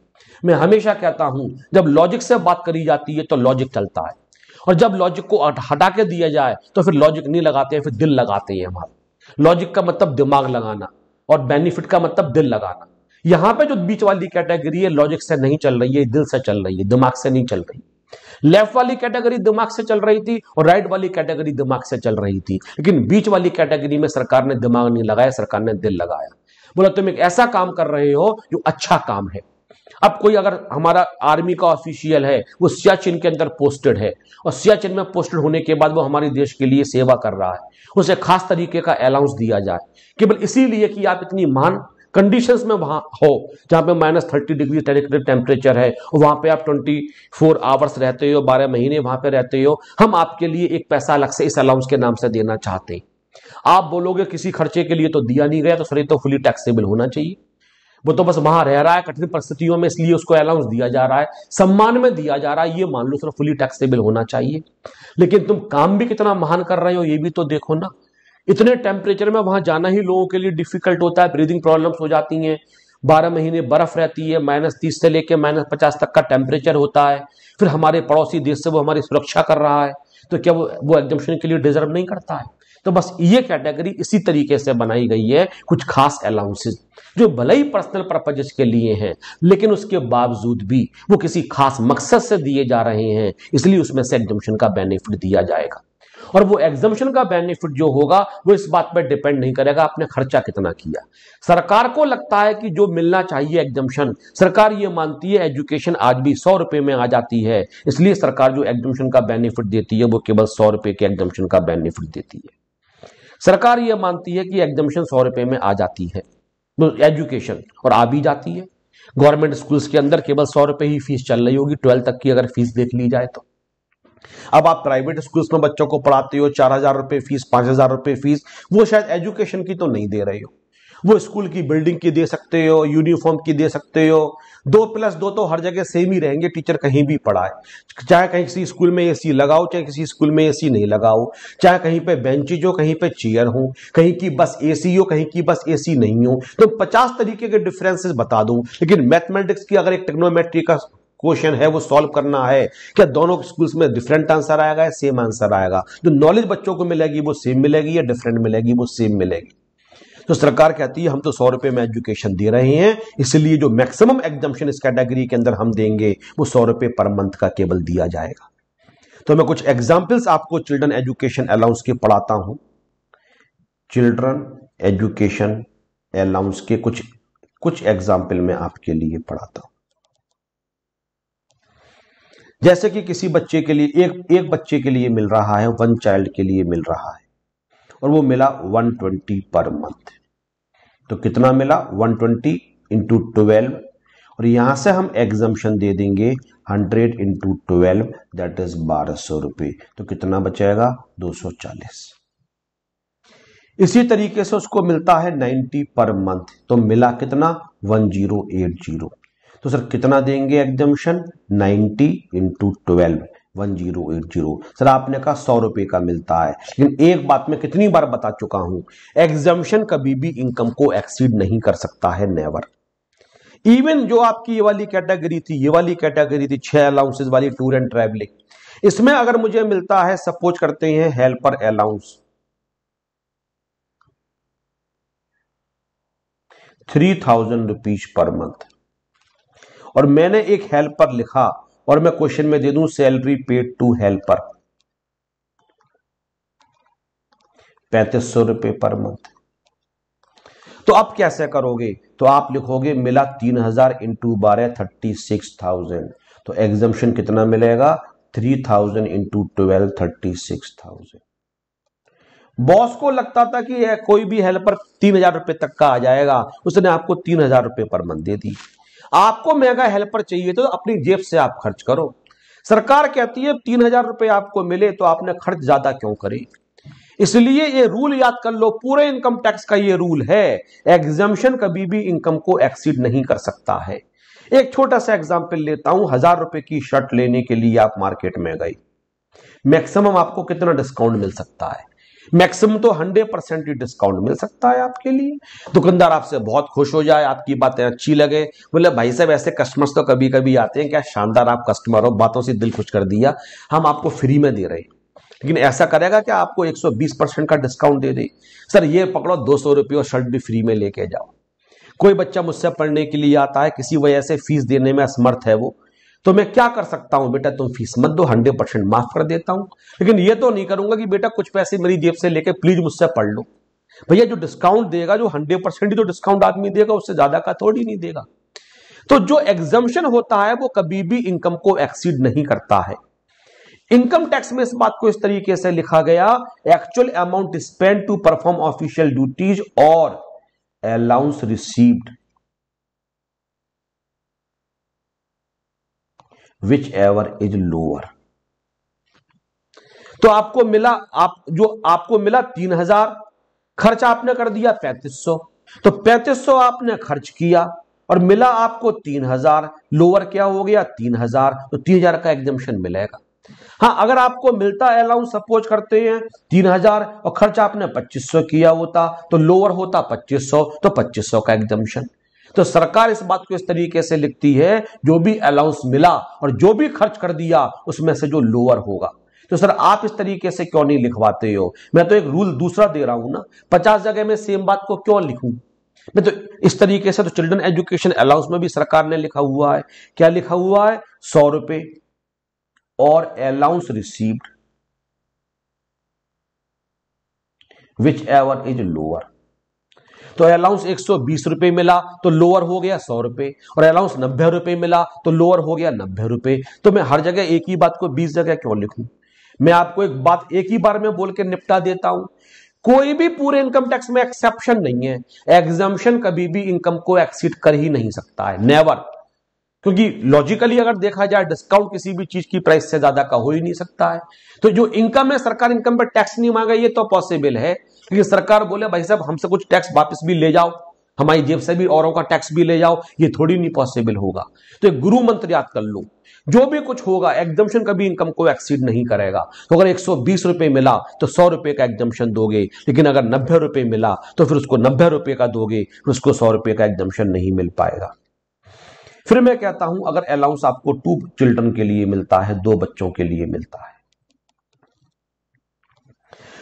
मैं हमेशा कहता हूं जब लॉजिक से बात करी जाती है तो लॉजिक चलता है, और जब लॉजिक को हटा के दिया जाए तो फिर लॉजिक नहीं लगाते हैं, फिर दिल लगाते हैं। हमारा लॉजिक का मतलब दिमाग लगाना और बेनिफिट का मतलब दिल लगाना। यहां पे जो बीच वाली कैटेगरी है लॉजिक से नहीं चल रही है, दिल से चल रही है, दिमाग से नहीं चल रही। लेफ्ट वाली कैटेगरी दिमाग से चल रही थी और राइट वाली कैटेगरी दिमाग से चल रही थी, लेकिन बीच वाली कैटेगरी में सरकार ने दिमाग नहीं लगाया, सरकार ने दिल लगाया। बोला तुम एक ऐसा काम कर रहे हो जो अच्छा काम है। अब कोई अगर हमारा आर्मी का ऑफिशियल है, वो सियाचिन के अंदर पोस्टेड है, और सियाचिन में पोस्टेड होने के बाद वो हमारे देश के लिए सेवा कर रहा है, उसे खास तरीके का अलाउंस दिया जाए, केवल इसीलिए कि आप इतनी महान कंडीशंस में वहां हो जहां पे -30 डिग्री सेंटीग्रेड टेम्परेचर है, वहां पे आप 24 आवर्स रहते हो, 12 महीने वहां पे रहते हो, हम आपके लिए एक पैसा अलग से इस अलाउंस के नाम से देना चाहते हैं। आप बोलोगे किसी खर्चे के लिए तो दिया नहीं गया, तो सर ये तो फुली टैक्सेबल होना चाहिए। वो तो बस वहां रह रहा है कठिन परिस्थितियों में, इसलिए उसको अलाउंस दिया जा रहा है, सम्मान में दिया जा रहा है, ये मान लो सर फुली टैक्सेबल होना चाहिए। लेकिन तुम काम भी कितना महान कर रहे हो ये भी तो देखो ना। इतने टेम्परेचर में वहां जाना ही लोगों के लिए डिफिकल्ट होता है, ब्रीदिंग प्रॉब्लम्स हो जाती हैं, 12 महीने बर्फ रहती है, -30 से लेकर -50 तक का टेम्परेचर होता है, फिर हमारे पड़ोसी देश से वो हमारी सुरक्षा कर रहा है, तो क्या वो एग्जम्पशन के लिए डिजर्व नहीं करता है? तो बस ये कैटेगरी इसी तरीके से बनाई गई है, कुछ खास अलाउंसेस जो भले ही पर्सनल पर्पजेस के लिए हैं, लेकिन उसके बावजूद भी वो किसी खास मकसद से दिए जा रहे हैं, इसलिए उसमें से एग्जम्पशन का बेनिफिट दिया जाएगा। और वो एग्जम्पशन का बेनिफिट जो होगा वो इस बात पर डिपेंड नहीं करेगा आपने खर्चा कितना किया। सरकार को लगता है कि जो मिलना चाहिए एग्जम्पशन, सरकार ये मानती है एजुकेशन आज भी 100 रुपए में आ जाती है, इसलिए सरकार जो एग्जम्पशन का बेनिफिट देती है वो केवल 100 रुपए के एग्जम्पशन का बेनिफिट देती है। सरकार ये मानती है कि एग्जम्पशन 100 रुपए में आ जाती है एजुकेशन, और आ भी जाती है। गवर्नमेंट स्कूल्स के अंदर केवल 100 रुपए ही फीस चल रही होगी, 12 तक की अगर फीस देख ली जाए तो। अब आप प्राइवेट स्कूल्स में बच्चों को पढ़ाते हो, 4,000 रुपए फीस, 5,000 रुपए फीस, वो शायद एजुकेशन की तो नहीं दे रहे हो। वो स्कूल की बिल्डिंग की दे सकते हो, यूनिफॉर्म की दे सकते हो। 2+2 तो हर जगह सेम ही रहेंगे, टीचर कहीं भी पढ़ाए, चाहे कहीं किसी स्कूल में एसी लगाओ, चाहे किसी स्कूल में एसी नहीं लगाओ, चाहे कहीं पे बेंचेज हो, कहीं पे चेयर हो, कहीं की बस एसी हो, कहीं की बस एसी नहीं हो। तो 50 तरीके के डिफरेंसेस बता दूं, लेकिन मैथमेटिक्स की अगर एक ट्रिग्नोमेट्री का क्वेश्चन है वो सॉल्व करना है, क्या दोनों स्कूल्स में डिफरेंट आंसर आएगा या सेम आंसर आएगा? जो नॉलेज बच्चों को मिलेगी वो सेम मिलेगी या डिफरेंट मिलेगी? वो सेम मिलेगी। तो सरकार कहती है हम तो 100 रुपए में एजुकेशन दे रहे हैं, इसलिए जो मैक्सिमम एग्जम्पशन इस कैटेगरी के अंदर हम देंगे वो 100 रुपए पर मंथ का केवल दिया जाएगा। तो मैं कुछ एग्जाम्पल्स आपको चिल्ड्रन एजुकेशन अलाउंस के पढ़ाता हूं। चिल्ड्रन एजुकेशन अलाउंस के कुछ एग्जाम्पल मैं आपके लिए पढ़ाता हूं। जैसे कि किसी बच्चे के लिए एक बच्चे के लिए मिल रहा है, 1 चाइल्ड के लिए मिल रहा है, और वो मिला 120 पर मंथ। तो कितना मिला? 120 इंटू 12, और यहां से हम एग्जम्पशन दे देंगे 100 इंटू 12, दैट इज 1200 रुपए। तो कितना बचेगा? 240। इसी तरीके से उसको मिलता है 90 पर मंथ, तो मिला कितना? 1080। तो सर कितना देंगे एग्जम्पशन? 90 इंटू 12, 1080। सर आपने कहा 100 रुपए का मिलता है, लेकिन एक बात मैं कितनी बार बता चुका हूं, एग्जम्पशन कभी भी इनकम को एक्सीड नहीं कर सकता है, नेवर। इवन जो आपकी ये वाली कैटेगरी थी, ये वाली कैटेगरी थी 6 अलाउंसेस वाली, टूर एंड ट्रैवलिंग, इसमें अगर मुझे मिलता है, सपोज करते हैं helper allowance 3000 rupees per month, और मैंने एक हेल्पर लिखा और मैं क्वेश्चन में दे दूं सैलरी पेड टू हेल्पर 3500 रुपए पर मंथ। तो अब कैसे करोगे? तो आप लिखोगे मिला 3000 इंटू 12, 36,000। तो एग्जम्पशन कितना मिलेगा? 3000 इंटू 12, 36,000। बॉस को लगता था कि कोई भी हेल्पर 3000 रुपए तक का आ जाएगा, उसने आपको 3000 रुपए पर मंथ दे दी। आपको मेगा हेल्पर चाहिए तो अपनी जेब से आप खर्च करो। सरकार कहती है 3000 रुपए आपको मिले तो आपने खर्च ज्यादा क्यों करे? इसलिए ये रूल याद कर लो, पूरे इनकम टैक्स का ये रूल है, एग्जम्पशन कभी भी इनकम को एक्सीड नहीं कर सकता है। एक छोटा सा एग्जांपल लेता हूं, 1000 रुपए की शर्ट लेने के लिए आप मार्केट में गए, मैक्सिमम आपको कितना डिस्काउंट मिल सकता है? मैक्सिमम तो 100% ही डिस्काउंट मिल सकता है आपके लिए। दुकानदार आपसे बहुत खुश हो जाए, आपकी बातें अच्छी लगे, बोले भाई साहब ऐसे कस्टमर्स तो कभी कभी आते हैं, क्या शानदार आप कस्टमर हो, बातों से दिल खुश कर दिया, हम आपको फ्री में दे रहे हैं। लेकिन ऐसा करेगा क्या आपको 120% का डिस्काउंट दे दे? सर ये पकड़ो 200 रुपये और शर्ट भी फ्री में लेके जाओ। कोई बच्चा मुझसे पढ़ने के लिए आता है, किसी वजह से फीस देने में असमर्थ है वो, तो मैं क्या कर सकता हूं? बेटा तुम फीस मत दो, 100% माफ कर देता हूं, लेकिन ये तो नहीं करूंगा कि बेटा कुछ पैसे मेरी जेब से लेके प्लीज मुझसे पढ़ लो। भैया जो डिस्काउंट देगा, जो 100% ही तो डिस्काउंट आदमी देगा, उससे ज्यादा का थोड़ी नहीं देगा। तो जो एग्जम्पशन होता है वो कभी भी इनकम को एक्सीड नहीं करता है। इनकम टैक्स में इस बात को इस तरीके से लिखा गया, actual amount spend to perform official duties और allowance received whichever is lower. तो आपको मिला 3000, खर्च आपने कर दिया 3500, तो 3500 आपने खर्च किया और मिला आपको 3000, लोअर क्या हो गया? 3000, तो 3000 का एग्जम्पशन मिलेगा। हाँ, अगर आपको मिलता अलाउंस सपोज करते हैं 3000 और खर्च आपने 2500 किया होता तो लोअर होता 2500, तो 2500 का एग्जम्पशन। तो सरकार इस बात को इस तरीके से लिखती है, जो भी अलाउंस मिला और जो भी खर्च कर दिया उसमें से जो लोअर होगा। तो सर आप इस तरीके से क्यों नहीं लिखवाते हो? मैं तो एक रूल दूसरा दे रहा हूं ना, 50 जगह में सेम बात को क्यों लिखूं? मैं तो इस तरीके से, तो चिल्ड्रन एजुकेशन अलाउंस में भी सरकार ने लिखा हुआ है, क्या लिखा हुआ है? 100 रुपए और allowance received whichever is lower. तो अलाउंस 120 रुपए मिला तो लोअर हो गया 100 रुपए, और अलाउंस 90 रुपए मिला तो लोअर हो गया 90 रुपए। तो मैं हर जगह एक ही बात को 20 जगह क्यों लिखूं? मैं आपको एक बात एक ही बार में बोल के निपटा देता हूं, कोई भी पूरे इनकम टैक्स में एक्सेप्शन नहीं है, एग्जम्पशन कभी भी इनकम को एक्सीड कर ही नहीं सकता है, नेवर। क्योंकि लॉजिकली अगर देखा जाए डिस्काउंट किसी भी चीज की प्राइस से ज्यादा का हो ही नहीं सकता है। तो जो इनकम है, सरकार इनकम पर टैक्स नहीं मांगे, ये तो पॉसिबल है, लेकिन सरकार बोले भाई साहब हमसे कुछ टैक्स वापस भी ले जाओ, हमारी जेब से भी औरों का टैक्स भी ले जाओ, ये थोड़ी नहीं पॉसिबल होगा। तो एक गुरु मंत्र याद कर लो, जो भी कुछ होगा एग्जम्पशन कभी इनकम को एक्सीड नहीं करेगा। तो अगर 120 रुपए मिला तो 100 रुपए का एग्जम्पशन दोगे, लेकिन अगर 90 रुपए मिला तो फिर उसको 90 रुपए का दोगे, फिर उसको 100 रुपए का एग्जम्पशन नहीं मिल पाएगा। फिर मैं कहता हूं अगर अलाउंस आपको 2 चिल्ड्रन के लिए मिलता है, 2 बच्चों के लिए मिलता है,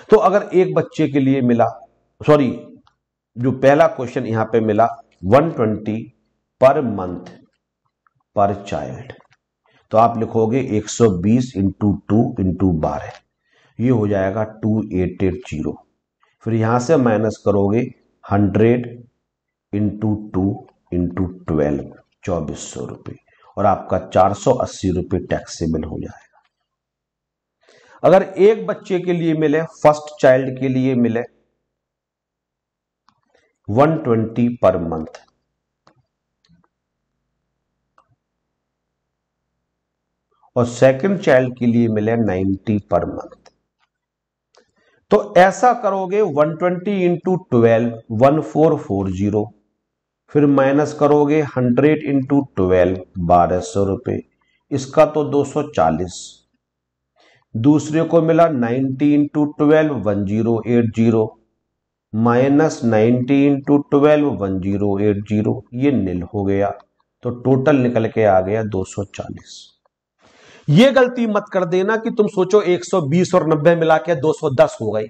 तो अगर एक बच्चे के लिए मिला, सॉरी जो पहला क्वेश्चन यहां पे मिला 120 पर मंथ पर चाइल्ड, तो आप लिखोगे 120 इंटू 2 इंटू 12, ये हो जाएगा 2880। फिर यहां से माइनस करोगे 100 इंटू 2 इंटू 12, 2400 रुपए, और आपका 480 रुपए टैक्सेबल हो जाएगा। अगर एक बच्चे के लिए मिले, फर्स्ट चाइल्ड के लिए मिले 120 पर मंथ, और सेकंड चाइल्ड के लिए मिले 90 पर मंथ, तो ऐसा करोगे 120 इंटू 12 1440, फिर माइनस करोगे 100 इंटू 12 1200 रुपए, इसका तो 240, दूसरे को मिला 90 इंटू 12 1080, माइनस 90 इंटू 12 1080, ये नील हो गया, तो टोटल निकल के आ गया 240। ये गलती मत कर देना कि तुम सोचो 120 और 90 मिला के 210 हो गई,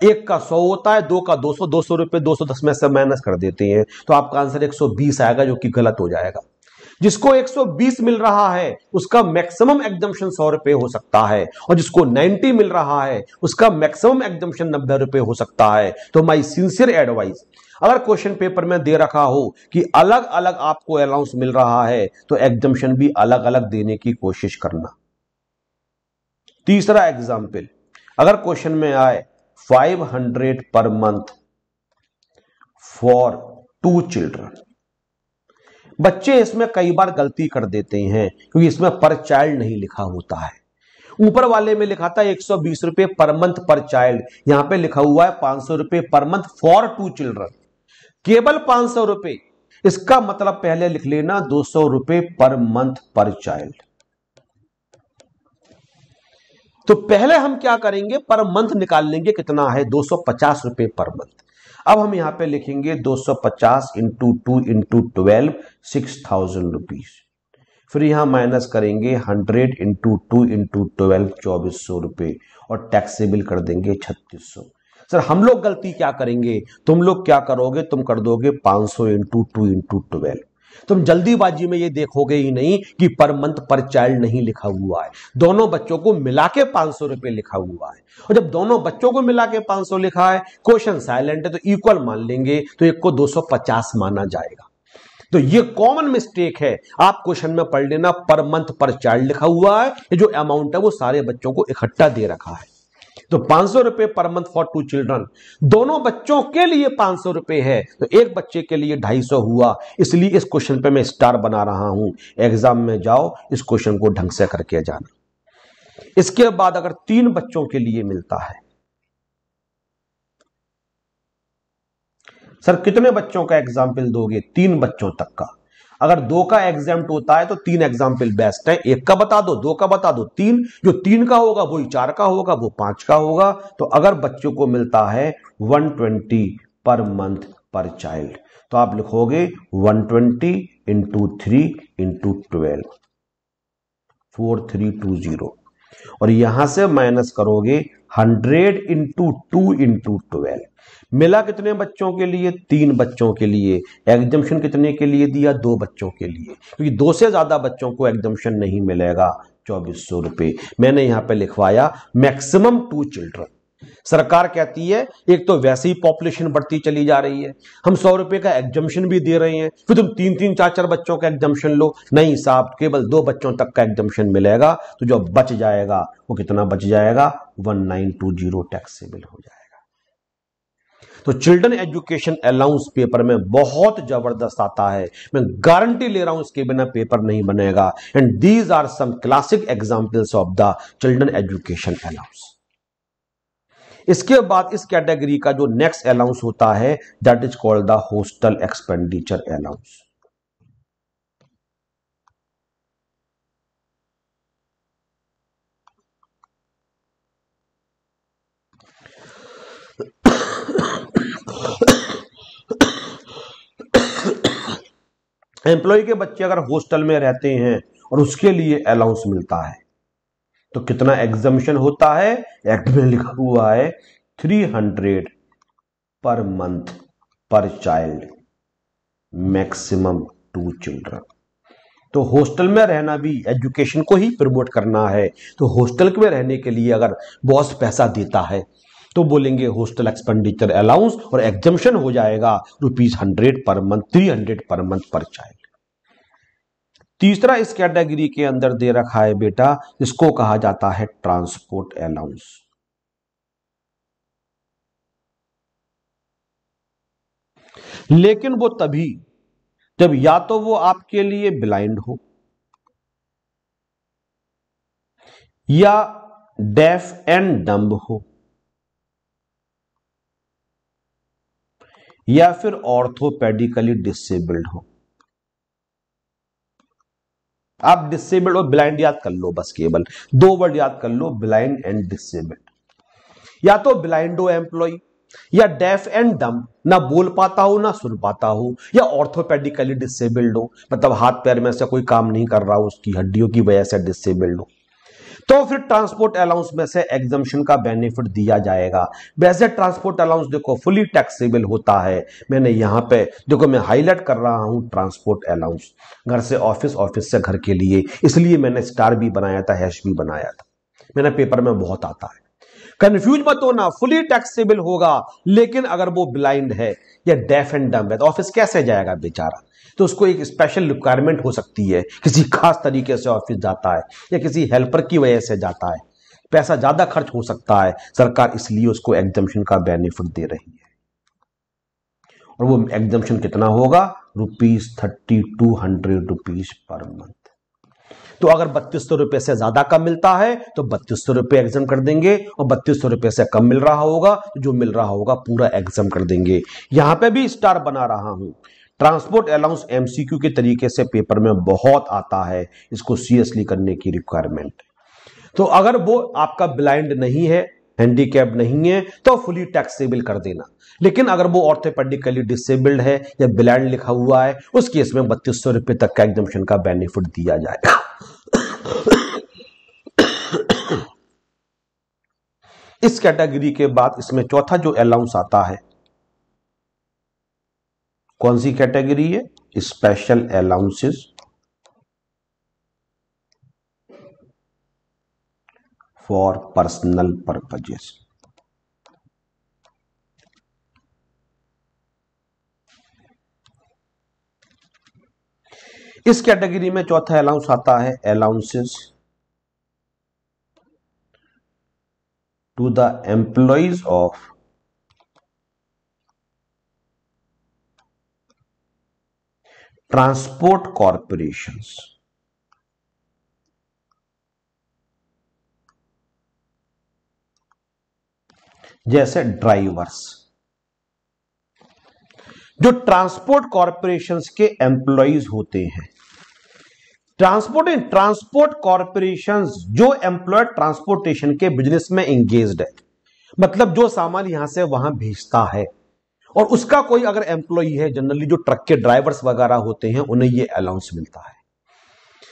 एक का 100 होता है, दो का 200, 200 रुपए 210 में से माइनस कर देते हैं, तो आपका आंसर 120 आएगा, जो कि गलत हो जाएगा। जिसको 120 मिल रहा है उसका मैक्सिमम एग्जम्पशन 100 रुपए हो सकता है, और जिसको 90 मिल रहा है उसका मैक्सिमम एग्जम्पशन 90 रुपए हो सकता है। तो माई सिंसियर एडवाइस, अगर क्वेश्चन पेपर में दे रखा हो कि अलग अलग आपको अलाउंस मिल रहा है, तो एग्जम्पशन भी अलग अलग देने की कोशिश करना। तीसरा एग्जाम्पल, अगर क्वेश्चन में आए 500 पर मंथ फॉर 2 चिल्ड्रन, बच्चे इसमें कई बार गलती कर देते हैं क्योंकि इसमें पर चाइल्ड नहीं लिखा होता है। ऊपर वाले में लिखा था 120 रुपए पर मंथ पर चाइल्ड, यहां पे लिखा हुआ है 500 रुपए पर मंथ फॉर 2 चिल्ड्रन, केवल 500 रुपए। इसका मतलब पहले लिख लेना 200 रुपए पर मंथ पर चाइल्ड। तो पहले हम क्या करेंगे, पर मंथ निकाल लेंगे, कितना है 250 रुपए पर मंथ। अब हम यहां पे लिखेंगे 250 इंटू 2 इंटू 12 6000 रुपीज, फिर यहां माइनस करेंगे 100 इंटू 2 इंटू 12 2400 रुपए, और टैक्सेबल कर देंगे 3600। सर हम लोग गलती क्या करेंगे, तुम लोग क्या करोगे, तुम कर दोगे 500 इंटू 2 इंटू 12। तुम जल्दीबाजी में ये देखोगे ही नहीं कि पर मंथ पर चाइल्ड नहीं लिखा हुआ है, दोनों बच्चों को मिला के 500 रुपए लिखा हुआ है, और जब दोनों बच्चों को मिला के 500 लिखा है, क्वेश्चन साइलेंट है तो इक्वल मान लेंगे, तो एक को 250 माना जाएगा। तो ये कॉमन मिस्टेक है, आप क्वेश्चन में पढ़ लेना पर मंथ पर चाइल्ड लिखा हुआ है, ये जो अमाउंट है वो सारे बच्चों को इकट्ठा दे रखा है। तो 500 रुपए पर मंथ फॉर 2 चिल्ड्रन, दोनों बच्चों के लिए 500 रुपए है, तो एक बच्चे के लिए 250 हुआ, इसलिए इस क्वेश्चन पे मैं स्टार बना रहा हूं। एग्जाम में जाओ इस क्वेश्चन को ढंग से करके जाना। इसके बाद अगर 3 बच्चों के लिए मिलता है, सर कितने बच्चों का एग्जाम्पल दोगे, 3 बच्चों तक का। अगर 2 का एग्जाम्प्ट होता है तो 3 एग्जाम्पल बेस्ट है, 1 का बता दो, 2 का बता दो, 3, जो 3 का होगा वही 4 का होगा, वो 5 का होगा। तो अगर बच्चों को मिलता है 120 पर मंथ पर चाइल्ड, तो आप लिखोगे 120 इंटू 3 इंटू 12 4320, और यहां से माइनस करोगे 100 इंटू 2 इंटू 12। मिला कितने बच्चों के लिए, 3 बच्चों के लिए। एग्जम्पशन कितने के लिए दिया, 2 बच्चों के लिए, क्योंकि 2 से ज्यादा बच्चों को एग्जम्पशन नहीं मिलेगा। 2400 रुपए मैंने यहां पे लिखवाया मैक्सिमम 2 चिल्ड्रन। सरकार कहती है एक तो वैसे ही पॉपुलेशन बढ़ती चली जा रही है, हम 100 रुपए का एग्जम्पशन भी दे रहे हैं, फिर तुम 3-3 4-4 बच्चों का एग्जम्पशन लो। नहीं साहब, केवल 2 बच्चों तक का एग्जम्पशन मिलेगा, तो जो बच जाएगा वो कितना बच जाएगा, 1920 टैक्सेबल हो जाएगा। तो चिल्ड्रन एजुकेशन अलाउंस पेपर में बहुत जबरदस्त आता है, मैं गारंटी ले रहा हूं इसके बिना पेपर नहीं बनेगा। And these are some classic examples of the children education allowance. इसके बाद इस कैटेगरी का जो नेक्स्ट अलाउंस होता है that is called the hostel expenditure allowance. Employ के बच्चे अगर हॉस्टल में रहते हैं और उसके लिए अलाउंस मिलता है तो कितना एग्जम्पशन होता है, एक्ट में लिखा हुआ है 300 पर month per child, maximum 2 children. तो हॉस्टल में रहना भी एजुकेशन को ही प्रमोट करना है, तो हॉस्टल में रहने के लिए अगर बॉस पैसा देता है तो बोलेंगे हॉस्टल एक्सपेंडिचर अलाउंस और एग्जम्पशन हो जाएगा ₹100 पर मंथ, 300 पर मंथ पर चाइल्ड। तीसरा इस कैटेगरी के अंदर दे रखा है बेटा, इसको कहा जाता है ट्रांसपोर्ट अलाउंस। लेकिन वो तभी जब या तो वो आपके लिए ब्लाइंड हो या डेफ एंड डम्ब हो या फिर ऑर्थोपेडिकली डिसेबल्ड हो। आप डिसेबल्ड और ब्लाइंड याद कर लो, बस केवल 2 वर्ड याद कर लो, ब्लाइंड एंड डिसेबल्ड। या तो ब्लाइंड हो एम्प्लॉय, या डेफ एंड डम, ना बोल पाता हो ना सुन पाता हो, या ऑर्थोपेडिकली डिसेबल्ड हो, मतलब हाथ पैर में से कोई काम नहीं कर रहा हो, उसकी हड्डियों की वजह से डिसेबल्ड हो, तो फिर ट्रांसपोर्ट अलाउंस में से एग्जम्पशन का बेनिफिट दिया जाएगा। वैसे ट्रांसपोर्ट अलाउंस देखो फुली टैक्सेबल होता है, मैंने यहां पे देखो मैं हाईलाइट कर रहा हूं ट्रांसपोर्ट अलाउंस, घर से ऑफिस, ऑफिस से घर के लिए, इसलिए मैंने स्टार भी बनाया था, हैश भी बनाया था, मेरा पेपर में बहुत आता है। कंफ्यूज मत होना, फुली टैक्सेबल होगा, लेकिन अगर वो ब्लाइंड है या डेफ एंड डम्ब है तो ऑफिस कैसे जाएगा बेचारा, तो उसको एक स्पेशल रिक्वायरमेंट हो सकती है, किसी खास तरीके से ऑफिस जाता है या किसी हेल्पर की वजह से जाता है, पैसा ज्यादा खर्च हो सकता है, सरकार इसलिए उसको एग्जम्पशन का बेनिफिट दे रही है। और वो एग्जम्पशन कितना होगा, ₹3200 पर मंथ। तो अगर 3200 रुपए से ज्यादा कम मिलता है तो 3200 रुपए एग्जाम कर देंगे, और 3200 रुपए से कम मिल रहा होगा तो जो मिल रहा होगा पूरा एग्जाम कर देंगे। यहां पे भी स्टार बना रहा हूं। ट्रांसपोर्ट अलाउंस एमसीक्यू के तरीके से पेपर में बहुत आता है, इसको सीरियसली करने की रिक्वायरमेंट। तो अगर वो आपका ब्लाइंड नहीं है, हैंडीकैप नहीं है, तो फुली टैक्सेबल कर देना। लेकिन अगर वो ऑर्थोपेडिकली डिसेबल्ड है या ब्लाइंड लिखा हुआ है, उस केस में 3200 रुपए तक का एग्जम्पशन का बेनिफिट दिया जाएगा। इस कैटेगरी के बाद इसमें चौथा जो अलाउंस आता है, कौन सी कैटेगरी है, special allowances for personal purposes. इस कैटेगरी में चौथा अलाउंस आता है allowances to the employees of transport corporations, जैसे ड्राइवर्स। जो ट्रांसपोर्ट कॉरपोरेशंस के एम्प्लॉइज होते हैं, ट्रांसपोर्ट कॉरपोरेशंस जो एम्प्लॉय ट्रांसपोर्टेशन के बिजनेस में एंगेज्ड है, मतलब जो सामान यहां से वहां भेजता है, और उसका कोई अगर एम्प्लॉय है, जनरली जो ट्रक के ड्राइवर्स वगैरह होते हैं, उन्हें ये अलाउंस मिलता है।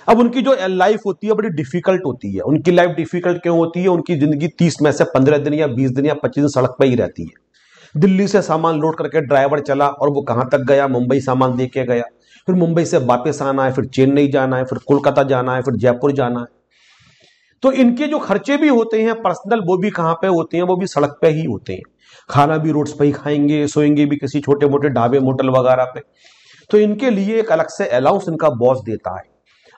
अब उनकी जो लाइफ होती है बड़ी डिफिकल्ट होती है। उनकी लाइफ डिफिकल्ट क्यों होती है, उनकी जिंदगी 30 में से 15 दिन या 20 दिन या 25 दिन सड़क पर ही रहती है। दिल्ली से सामान लोड करके ड्राइवर चला और वो कहां तक गया, मुंबई सामान दे के गया, फिर मुंबई से वापस आना है, फिर चेन्नई जाना है, फिर कोलकाता जाना है, फिर जयपुर जाना है। तो इनके जो खर्चे भी होते हैं पर्सनल, वो भी कहां पे होते हैं, वो भी सड़क पे ही होते हैं। खाना भी रोड्स पे ही खाएंगे, सोएंगे भी किसी छोटे मोटे ढाबे मोटल वगैरह पे। तो इनके लिए एक अलग से अलाउंस इनका बॉस देता है।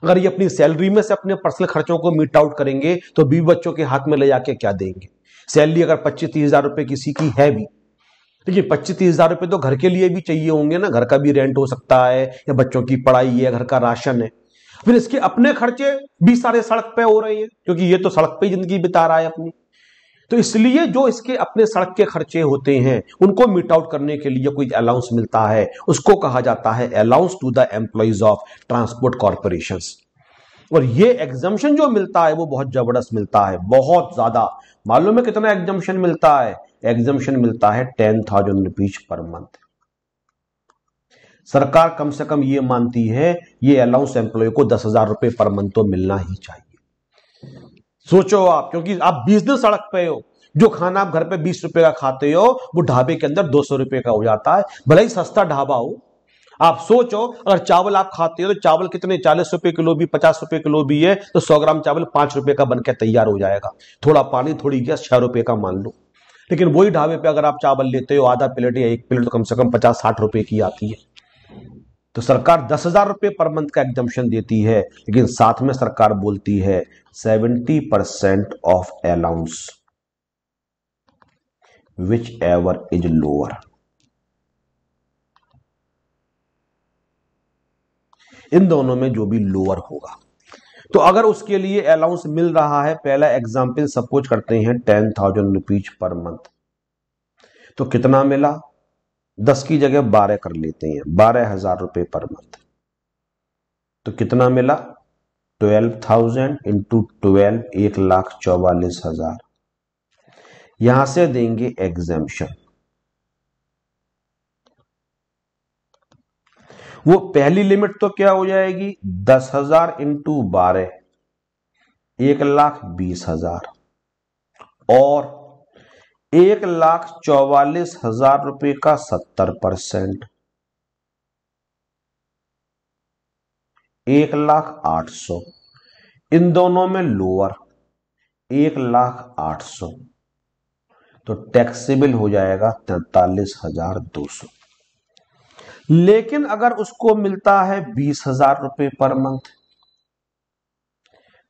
अगर ये अपनी सैलरी में से अपने पर्सनल खर्चों को मीट आउट करेंगे तो 20 बच्चों के हाथ में ले जाके क्या देंगे। सैलरी अगर 25-30 हजार रुपए किसी की है भी, लेकिन 25-30 हजार रुपए तो घर के लिए भी चाहिए होंगे ना, घर का भी रेंट हो सकता है, या बच्चों की पढ़ाई है, घर का राशन है, फिर इसके अपने खर्चे भी सारे सड़क पे हो रहे हैं, क्योंकि ये तो सड़क पे जिंदगी बिता रहा है अपनी। तो इसलिए जो इसके अपने सड़क के खर्चे होते हैं उनको मीट आउट करने के लिए कोई अलाउंस मिलता है, उसको कहा जाता है allowance to the employees of transport corporations. और ये एग्जम्पशन जो मिलता है वो बहुत जबरदस्त मिलता है, बहुत ज्यादा। मालूम है कितना एग्जम्पशन मिलता है? एग्जम्पशन मिलता है 10,000 रुपीज पर मंथ। सरकार कम से कम ये मानती है ये अलाउंस एम्प्लॉय को 10,000 रुपए पर मंथ तो मिलना ही चाहिए। सोचो आप, क्योंकि आप 20 दिन सड़क पे हो, जो खाना आप घर पे 20 रुपए का खाते हो वो ढाबे के अंदर 200 रुपए का हो जाता है, भले ही सस्ता ढाबा हो। आप सोचो अगर चावल आप खाते हो तो चावल कितने 40 रुपए किलो भी 50 रुपए किलो भी है तो 100 ग्राम चावल 5 रुपए का बनकर तैयार हो जाएगा। थोड़ा पानी थोड़ी गैस 6 रुपए का मान लो। लेकिन वही ढाबे पे अगर आप चावल लेते हो आधा प्लेट या एक प्लेट तो कम से कम 50-60 रुपए की आती है। तो सरकार 10,000 रुपए पर मंथ का एग्जम्पशन देती है, लेकिन साथ में सरकार बोलती है 70% of allowance whichever is lower. इन दोनों में जो भी लोअर होगा, तो अगर उसके लिए अलाउंस मिल रहा है, पहला एग्जाम्पल सपोज करते हैं 10,000 रुपीज पर मंथ, तो कितना मिला? 10 की जगह 12 कर लेते हैं, 12,000 रुपए पर मंथ। तो कितना मिला? 12,000 इंटू 12, 1,44,000। यहां से देंगे एग्जाम्पशन। वो पहली लिमिट तो क्या हो जाएगी? 10,000 इंटू 12, 1,20,000 और 1,44,000 रुपए का 70%, 1,08,000। इन दोनों में लोअर 1,08,000, तो टैक्सेबल हो जाएगा 43,200। लेकिन अगर उसको मिलता है 20,000 रुपए पर मंथ,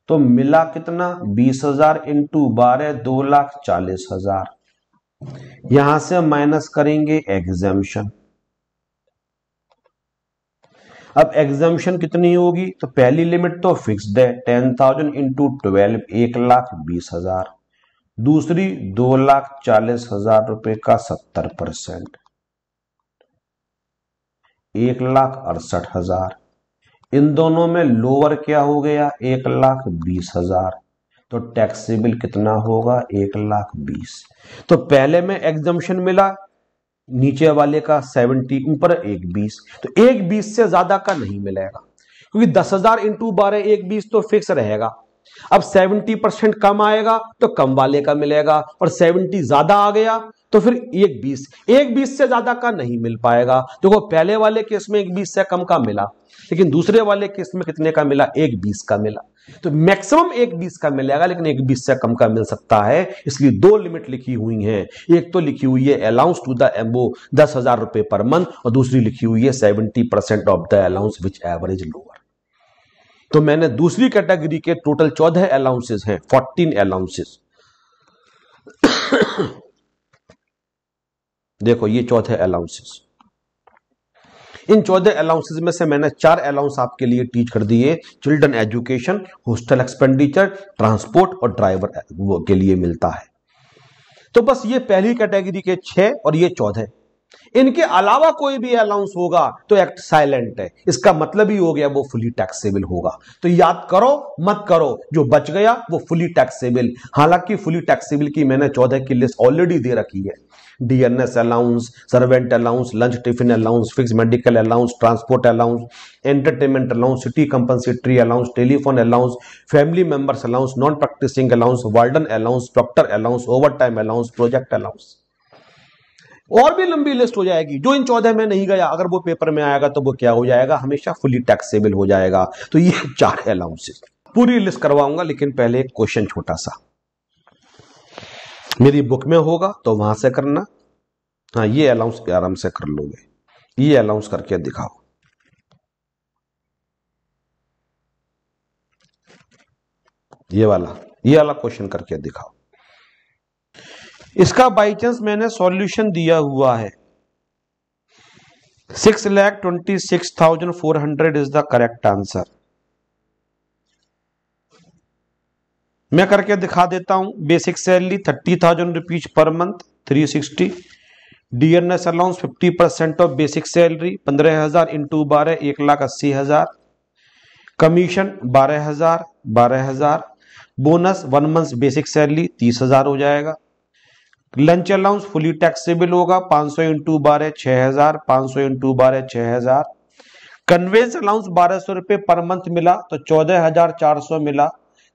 तो मिला कितना? 20,000 इंटू 12, 2,40,000। यहां से माइनस करेंगे एग्जाम्पशन। अब एग्जाम्पशन कितनी होगी? तो पहली लिमिट तो फिक्स्ड है 10,000 इंटू 12, 1,20,000। दूसरी 2,40,000 रुपए का 70%, 1,68,000। इन दोनों में लोअर क्या हो गया? 1,20,000। तो टैक्सेबल कितना होगा? 1,20,000। तो पहले में एग्जम्पशन मिला, नीचे वाले का 70, ऊपर 1,20,000, तो 1,20,000 से ज्यादा का नहीं मिलेगा, क्योंकि 10,000 इंटू 12, 1,20,000 तो फिक्स रहेगा। अब 70% कम आएगा तो कम वाले का मिलेगा, और 70 ज्यादा आ गया तो फिर 1,20,000 से ज्यादा का नहीं मिल पाएगा। देखो पहले वाले केस में 1,20,000 से कम का मिला, लेकिन दूसरे वाले केस में कितने का मिला? 1,20,000 का मिला। तो मैक्सिमम 1,20,000 का मिलेगा, लेकिन 1,20,000 से कम का मिल सकता है। इसलिए दो लिमिट लिखी हुई हैं, एक तो लिखी हुई है अलाउंस टू द एम्बो 10,000 रुपए पर मंथ, और दूसरी लिखी हुई है 70% of the allowance which average lower. तो मैंने दूसरी कैटेगरी के टोटल 14 अलाउंसेस हैं, 14 अलाउंसेस। देखो ये 14 अलाउंसेस। इन 14 अलाउंसेस में से मैंने 4 अलाउंस आपके लिए टीच कर दिए। Children education, hostel expenditure, transport और ड्राइवर के लिए मिलता है। तो बस ये पहली कैटेगरी के 6 और ये 14। इनके अलावा कोई भी अलाउंस होगा तो एक्ट साइलेंट है, इसका मतलब ही हो गया वो फुली टैक्सेबल होगा। तो याद करो मत करो, जो बच गया वो फुली टैक्सेबल। हालांकि फुली टैक्सेबल की मैंने 14 की लिस्ट ऑलरेडी दे रखी है। DNS allowance, servant allowance, lunch tiffin allowance, fix medical allowance, transport allowance, entertainment allowance, city compensatory allowance, telephone allowance, family members allowance, non practicing allowance, warden allowance, doctor allowance, overtime allowance, project allowance, और भी लंबी list हो जाएगी। जो इन 14 में नहीं गया, अगर वो पेपर में आएगा तो वो क्या हो जाएगा? हमेशा फुली टैक्सेबल हो जाएगा। तो ये 4 अलाउंसेस, पूरी लिस्ट करवाऊंगा, लेकिन पहले एक क्वेश्चन छोटा सा मेरी बुक में होगा तो वहां से करना। हाँ, ये अलाउंस आराम से कर लोगे, ये अलाउंस करके दिखाओ। ये वाला क्वेश्चन करके दिखाओ। इसका बाई चांस मैंने सॉल्यूशन दिया हुआ है। 6,26,400 इज द करेक्ट आंसर। मैं करके दिखा देता हूं। Basic salary 30,000 rupees per month 360। DNS allowance 50% of basic salary 15,000 into 12 1,80,000। Commission 12,000 12,000। Bonus 1 month basic salary 30,000 हो जाएगा। लंच अलाउंस फुली टैक्सेबल होगा 500 इंटू 12 6,000। 500 इंटू 12 6,000। कन्वेंस अलाउंस 1,200 रुपए पर मंथ मिला तो 14,400 मिला।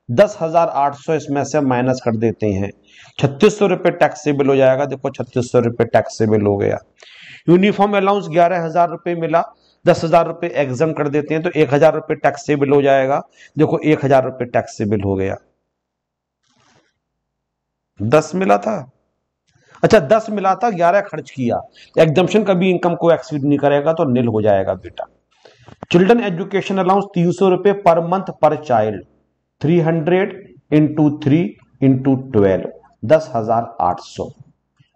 10,800 इसमें से माइनस कर देते हैं, 3,600 रुपए टैक्सेबल हो जाएगा। देखो 3,600 रुपए टैक्सेबल हो गया। यूनिफॉर्म अलाउंस 11,000 रुपए मिला, 10,000 रुपए एग्जाम कर देते हैं तो 1,000 रुपए टैक्सेबल हो जाएगा। देखो 1,000 रुपए टैक्सेबल हो गया। 10 मिला था, अच्छा 10 मिला था, 11 खर्च किया। एग्जम्पशन कभी इनकम को एक्सीड नहीं करेगा तो निल हो जाएगा बेटा। चिल्ड्रन एजुकेशन अलाउंस 300 रुपए पर month per child. 300 into 3 into 12 10,800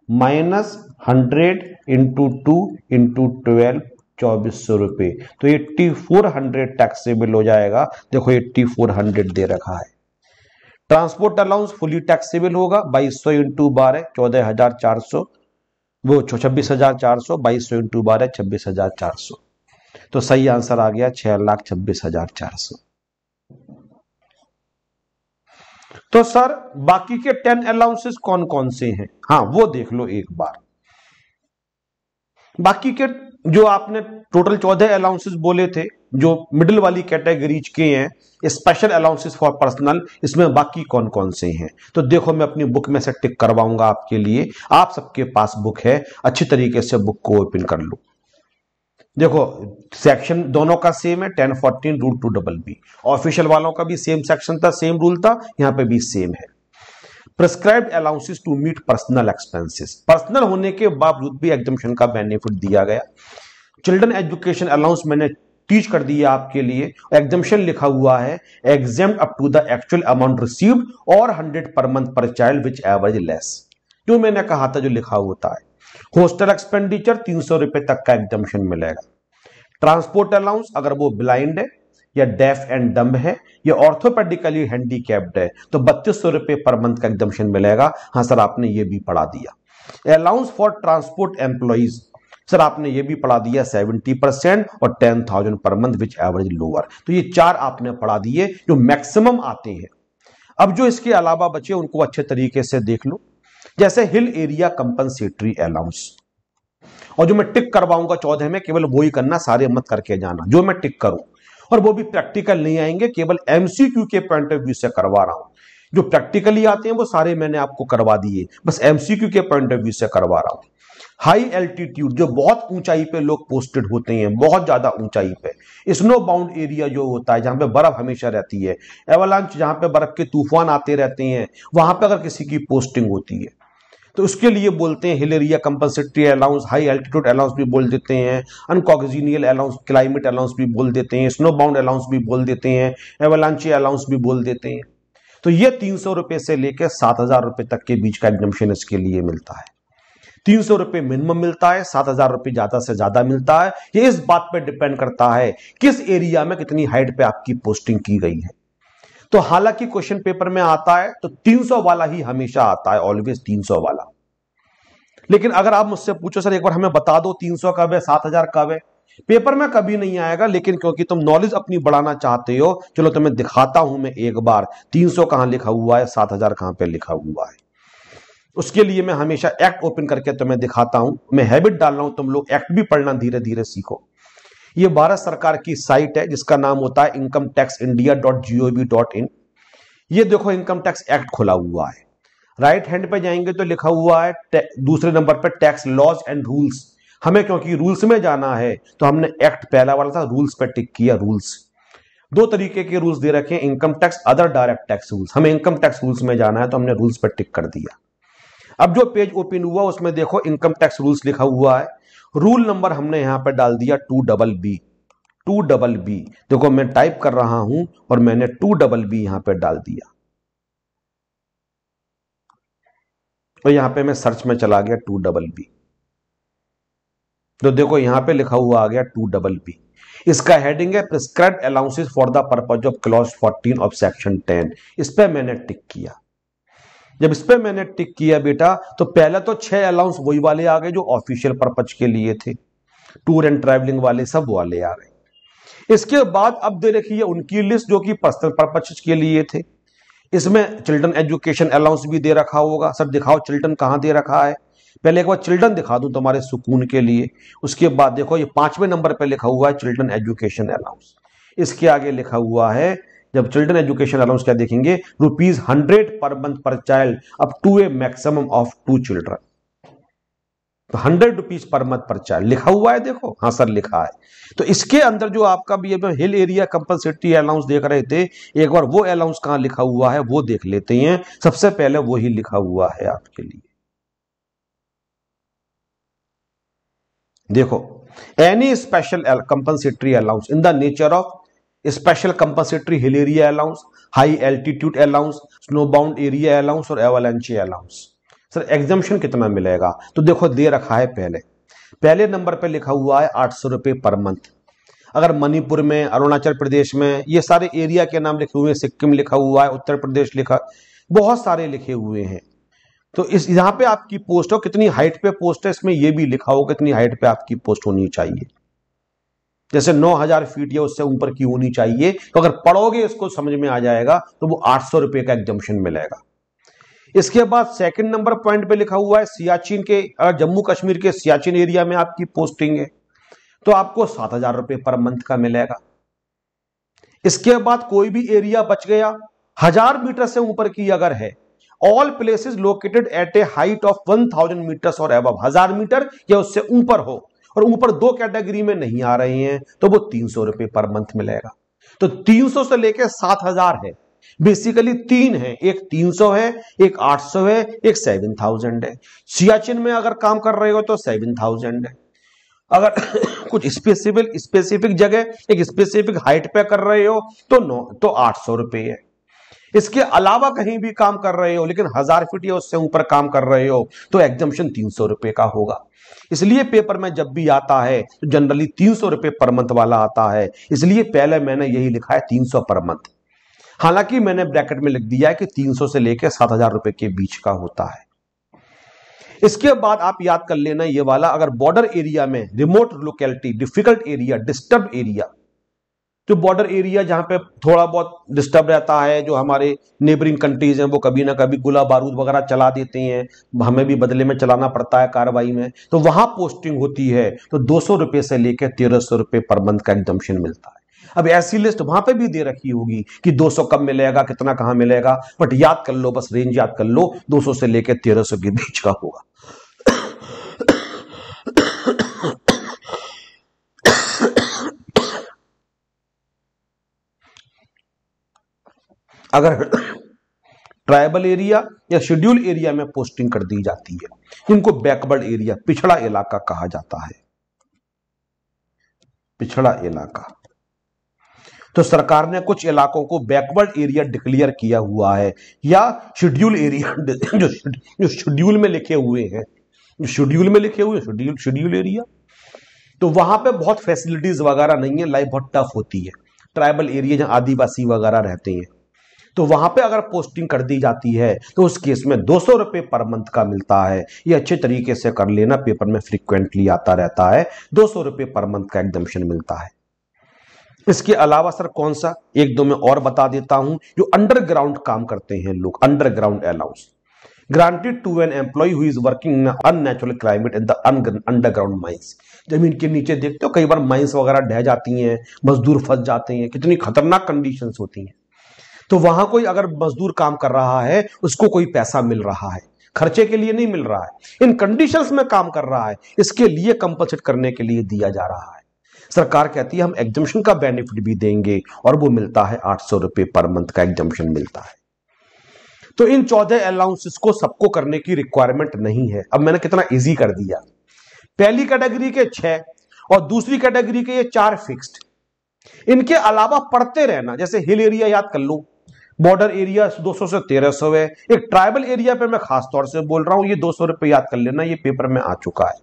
minus 100 into 2 into 12 2,400 रुपए, तो 8,400 टैक्सेबल हो जाएगा। देखो 8,400 दे रखा है। ट्रांसपोर्ट अलाउंस फुली टैक्सेबल होगा 2,200 इंटू 12 14,400, वो 26,400। 2,200 इंटू 12 26,400, तो सही आंसर आ गया 6,26,400। तो सर बाकी के 10 अलाउंसेस कौन कौन से हैं? हाँ वो देख लो एक बार। बाकी के जो आपने टोटल 14 अलाउंसेस बोले थे जो मिडिल वाली कैटेगरीज के हैं, स्पेशल अलाउंसेस फॉर पर्सनल, इसमें बाकी कौन कौन से हैं? तो देखो मैं अपनी बुक में से टिक करवाऊंगा आपके लिए। आप सबके पास बुक है, अच्छी तरीके से बुक को ओपन कर लो। देखो सेक्शन दोनों का सेम है, 1014 रूल 2BB। ऑफिशियल वालों का भी सेम सेक्शन था, सेम रूल था, यहां पे भी सेम है। Prescribed allowances to meet personal expenses, personal होने के बावजूद भी एग्जम्पशन का बेनिफिट दिया गया। चिल्ड्रन एजुकेशन अलाउंस मैंने टीच कर दिया आपके लिए। एग्जम्पशन लिखा हुआ है exempt up to the actual amount received और 100 पर मंथ पर चाइल्ड विच एवरेज लेस, जो मैंने कहा था जो लिखा होता है। हॉस्टल एक्सपेंडिचर 300 रुपए तक का एग्जम्पशन मिलेगा। ट्रांसपोर्ट अलाउंस अगर वो ब्लाइंड है या डेफ एंड डम्ब है या ऑर्थोपेडिकली हैंडीकैप्ड है तो 3,200 रुपए पर मंथ का एग्जम्पशन मिलेगा। हाँ सर आपने ये भी पढ़ा दिया। Allowance for transport employees, sir आपने ये भी पढ़ा दिया 70% और 10,000 per month which average lower. तो ये 4 आपने पढ़ा दिए जो मैक्सिमम आते हैं। अब जो इसके अलावा बचे उनको अच्छे तरीके से देख लो। जैसे हिल एरिया कंपनसेटरी अलाउंस, और जो मैं टिक करवाऊंगा 14 में केवल वो ही करना, सारे मत करके जाना जो मैं टिक करूं, और वो भी प्रैक्टिकल नहीं आएंगे, केवल एमसीक्यू के पॉइंट ऑफ व्यू से करवा रहा हूं। जो प्रैक्टिकली आते हैं वो सारे मैंने आपको करवा दिए, बस एमसीक्यू के पॉइंट ऑफ व्यू से करवा रहा हूं। हाई एल्टीट्यूड, जो बहुत ऊंचाई पे लोग पोस्टेड होते हैं, बहुत ज्यादा ऊंचाई पे। स्नो बाउंड एरिया जो होता है जहां पे बर्फ हमेशा रहती है, एवलांच जहां पे बर्फ के तूफान आते रहते हैं, वहां पे अगर किसी की पोस्टिंग होती है तो उसके लिए बोलते हैं hill area compensatory allowance, high altitude allowance भी बोल देते हैं, अनकॉग्जीनियल अलाउंस, क्लाइमेट अलाउंस भी बोल देते हैं, स्नो बाउंड अलाउंस भी बोल देते हैं, एवलांची अलाउंस भी बोल देते हैं। तो ये 300 रुपए से लेकर 7,000 रुपए तक के बीच का एग्जम्पशन इसके लिए मिलता है। 300 रुपए मिनिमम मिलता है, 7,000 रुपए ज्यादा से ज्यादा मिलता है। ये इस बात पर डिपेंड करता है किस एरिया में कितनी हाइट पे आपकी पोस्टिंग की गई है। तो हालांकि क्वेश्चन पेपर में आता है तो 300 वाला ही हमेशा आता है, ऑलवेज 300 वाला। लेकिन अगर आप मुझसे पूछो सर एक बार हमें बता दो 300 कब है 7,000 कब है, पेपर में कभी नहीं आएगा। लेकिन क्योंकि तुम नॉलेज अपनी बढ़ाना चाहते हो, चलो तुम्हें दिखाता हूं मैं एक बार 300 कहां लिखा हुआ है, 7,000 कहां पे लिखा हुआ है। उसके लिए मैं हमेशा एक्ट ओपन करके तुम्हें दिखाता हूं। मैं हैबिट डाल रहा हूं, तुम लोग एक्ट भी पढ़ना धीरे धीरे सीखो। ये भारत सरकार की साइट है जिसका नाम होता है incometaxindia.gov.in। ये देखो इनकम टैक्स एक्ट खुला हुआ है। राइट हैंड पे जाएंगे तो लिखा हुआ है दूसरे नंबर पर टैक्स लॉज एंड रूल्स। हमें क्योंकि रूल्स में जाना है तो हमने एक्ट पहला वाला था रूल्स पे टिक किया। रूल्स 2 तरीके के रूल्स दे रखे हैं, income tax, other direct tax rules. हमें इनकम टैक्स रूल्स में जाना है तो हमने रूल्स पे टिक कर दिया। अब जो पेज ओपन हुआ उसमें देखो इनकम टैक्स रूल्स लिखा हुआ है। रूल नंबर हमने यहां पर डाल दिया 2BB। 2BB देखो मैं टाइप कर रहा हूं और मैंने 2BB यहां पर डाल दिया, तो यहां पे मैं सर्च में चला गया 2BB। तो देखो यहां पे लिखा हुआ आ गया 2BB। इसका हेडिंग है prescribed allowances for the purpose of clause 14 of section 10। इस पे मैंने टिक किया। जब इस पे मैंने टिक किया बेटा, तो पहले तो 6 अलाउंस वही वाले आ गए जो ऑफिशियल पर्पज के लिए थे, टूर एंड ट्रैवलिंग वाले सब वाले आ गए। इसके बाद अब दे रखी है उनकी लिस्ट जो कि पर्सनल पर्पज के लिए थे। इसमें चिल्ड्रन एजुकेशन अलाउंस भी दे रखा होगा। सर दिखाओ चिल्ड्रन कहां दे रखा है। पहले एक बार चिल्ड्रन दिखा दूं तुम्हारे सुकून के लिए। उसके बाद देखो ये 5वें नंबर पे लिखा हुआ है चिल्ड्रन एजुकेशन अलाउंस। इसके आगे लिखा हुआ है, जब चिल्ड्रन एजुकेशन अलाउंस क्या देखेंगे, ₹100 per month per child up to a maximum of 2 children. तो ₹100 पर मंथ पर चाइल्ड लिखा हुआ है, देखो हाँ सर लिखा है। तो इसके अंदर जो आपका भी हिल एरिया कंपलसरी अलाउंस देख रहे थे, एक बार वो अलाउंस कहां लिखा हुआ है वो देख लेते हैं। सबसे पहले वो ही लिखा हुआ है आपके लिए, देखो, any special compensatory allowance in the nature of special compensatory hill area allowance, high altitude allowance, snow bound area allowance और एवलांचे अलाउंस। सर एग्जाम्पशन कितना मिलेगा, तो देखो दे रखा है पहले नंबर पे लिखा हुआ है ₹800 पर मंथ। अगर मणिपुर में, अरुणाचल प्रदेश में, ये सारे एरिया के नाम लिखे हुए हैं, सिक्किम लिखा हुआ है, उत्तर प्रदेश लिखा, बहुत सारे लिखे हुए हैं। तो इस यहां पे आपकी पोस्ट हो, कितनी हाइट पे पोस्ट है, इसमें यह भी लिखा हो कितनी हाइट पे आपकी पोस्ट होनी चाहिए। जैसे 9000 फीट या उससे ऊपर की होनी चाहिए। तो अगर पढ़ोगे इसको समझ में आ जाएगा, तो वो ₹800 का एग्जम्पशन मिलेगा। इसके बाद सेकंड नंबर पॉइंट पे लिखा हुआ है सियाचिन के, अगर जम्मू कश्मीर के सियाचिन एरिया में आपकी पोस्टिंग है तो आपको ₹7000 पर मंथ का मिलेगा। इसके बाद कोई भी एरिया बच गया 1000 मीटर से ऊपर की अगर है, all places located at a height of 1000 meters और अबव, 1000 मीटर या उससे ऊपर हो, और ऊपर 2 कैटेगरी में नहीं आ रहे हैं, तो वो ₹300 पर मंथ मिलेगा। तो 300 से लेकर 7000 है, बेसिकली 3 है, एक 300 है, एक 800 है, एक 7000 है। सियाचिन में अगर काम कर रहे हो तो 7000 है। अगर कुछ स्पेसिफिक जगह एक स्पेसिफिक हाइट पे कर रहे हो तो ₹800 है। इसके अलावा कहीं भी काम कर रहे हो लेकिन 1000 फीट या उससे ऊपर काम कर रहे हो तो एग्जम्पशन ₹300 का होगा। इसलिए पेपर में जब भी आता है तो जनरली ₹300 पर मंथ वाला आता है, इसलिए पहले मैंने यही लिखा है 300 पर मंथ। हालांकि मैंने ब्रैकेट में लिख दिया है कि 300 से लेकर ₹7000 के बीच का होता है। इसके बाद आप याद कर लेना ये वाला, अगर बॉर्डर एरिया में, remote locality, difficult area, disturb area, जो बॉर्डर एरिया जहां पे थोड़ा बहुत डिस्टर्ब रहता है, जो हमारे नेबरिंग कंट्रीज हैं वो कभी ना कभी गोला बारूद वगैरह चला देते हैं, हमें भी बदले में चलाना पड़ता है कार्रवाई में, तो वहां पोस्टिंग होती है तो ₹200 से लेकर ₹1300 पर मंथ का एग्जम्पशन मिलता है। अब ऐसी लिस्ट वहां पे भी दे रखी होगी कि 200 कब मिलेगा, कितना कहां मिलेगा, बट याद कर लो, बस रेंज याद कर लो, 200 से लेकर 1300 के बीच का होगा। अगर ट्राइबल एरिया या शेड्यूल एरिया में पोस्टिंग कर दी जाती है, इनको बैकवर्ड एरिया, पिछड़ा इलाका कहा जाता है, पिछड़ा इलाका। तो सरकार ने कुछ इलाकों को बैकवर्ड एरिया डिक्लेयर किया हुआ है, या शेड्यूल एरिया, जो शेड्यूल में लिखे हुए हैं, शेड्यूल एरिया, तो वहां पे बहुत फैसिलिटीज वगैरह नहीं है, लाइफ बहुत टफ होती है। ट्राइबल एरिया जहां आदिवासी वगैरह रहते हैं, तो वहां पे अगर पोस्टिंग कर दी जाती है तो उस केस में ₹200 पर मंथ का मिलता है। ये अच्छे तरीके से कर लेना, पेपर में फ्रीक्वेंटली आता रहता है, ₹200 पर मंथ का एग्जम्पशन मिलता है। इसके अलावा सर कौन सा, एक दो में और बता देता हूं, जो अंडरग्राउंड काम करते हैं लोग, underground allowance granted to an employ who is working in unnatural climate in the underground mines. जमीन के नीचे देखते हो कई बार माइंस वगैरह ढह जाती हैं, मजदूर फंस जाते हैं, कितनी खतरनाक कंडीशंस होती हैं। तो वहां कोई अगर मजदूर काम कर रहा है, उसको कोई पैसा मिल रहा है, खर्चे के लिए नहीं मिल रहा है, इन कंडीशंस में काम कर रहा है, इसके लिए कंपनसेट करने के लिए दिया जा रहा है। सरकार कहती है हम एग्जम्पशन का बेनिफिट भी देंगे, और वो मिलता है ₹800 पर मंथ का एग्जम्पशन मिलता है। तो इन 14 अलाउंसेस को सबको करने की रिक्वायरमेंट नहीं है। अब मैंने कितना इजी कर दिया, पहली कैटेगरी के 6 और दूसरी कैटेगरी के ये 4 फिक्स्ड, इनके अलावा पढ़ते रहना। जैसे हिल एरिया याद कर लो, बॉर्डर एरिया 200 से 1300 है। एक ट्राइबल एरिया पे मैं खास तौर से बोल रहा हूं, ये ₹200 याद कर लेना, ये पेपर में आ चुका है।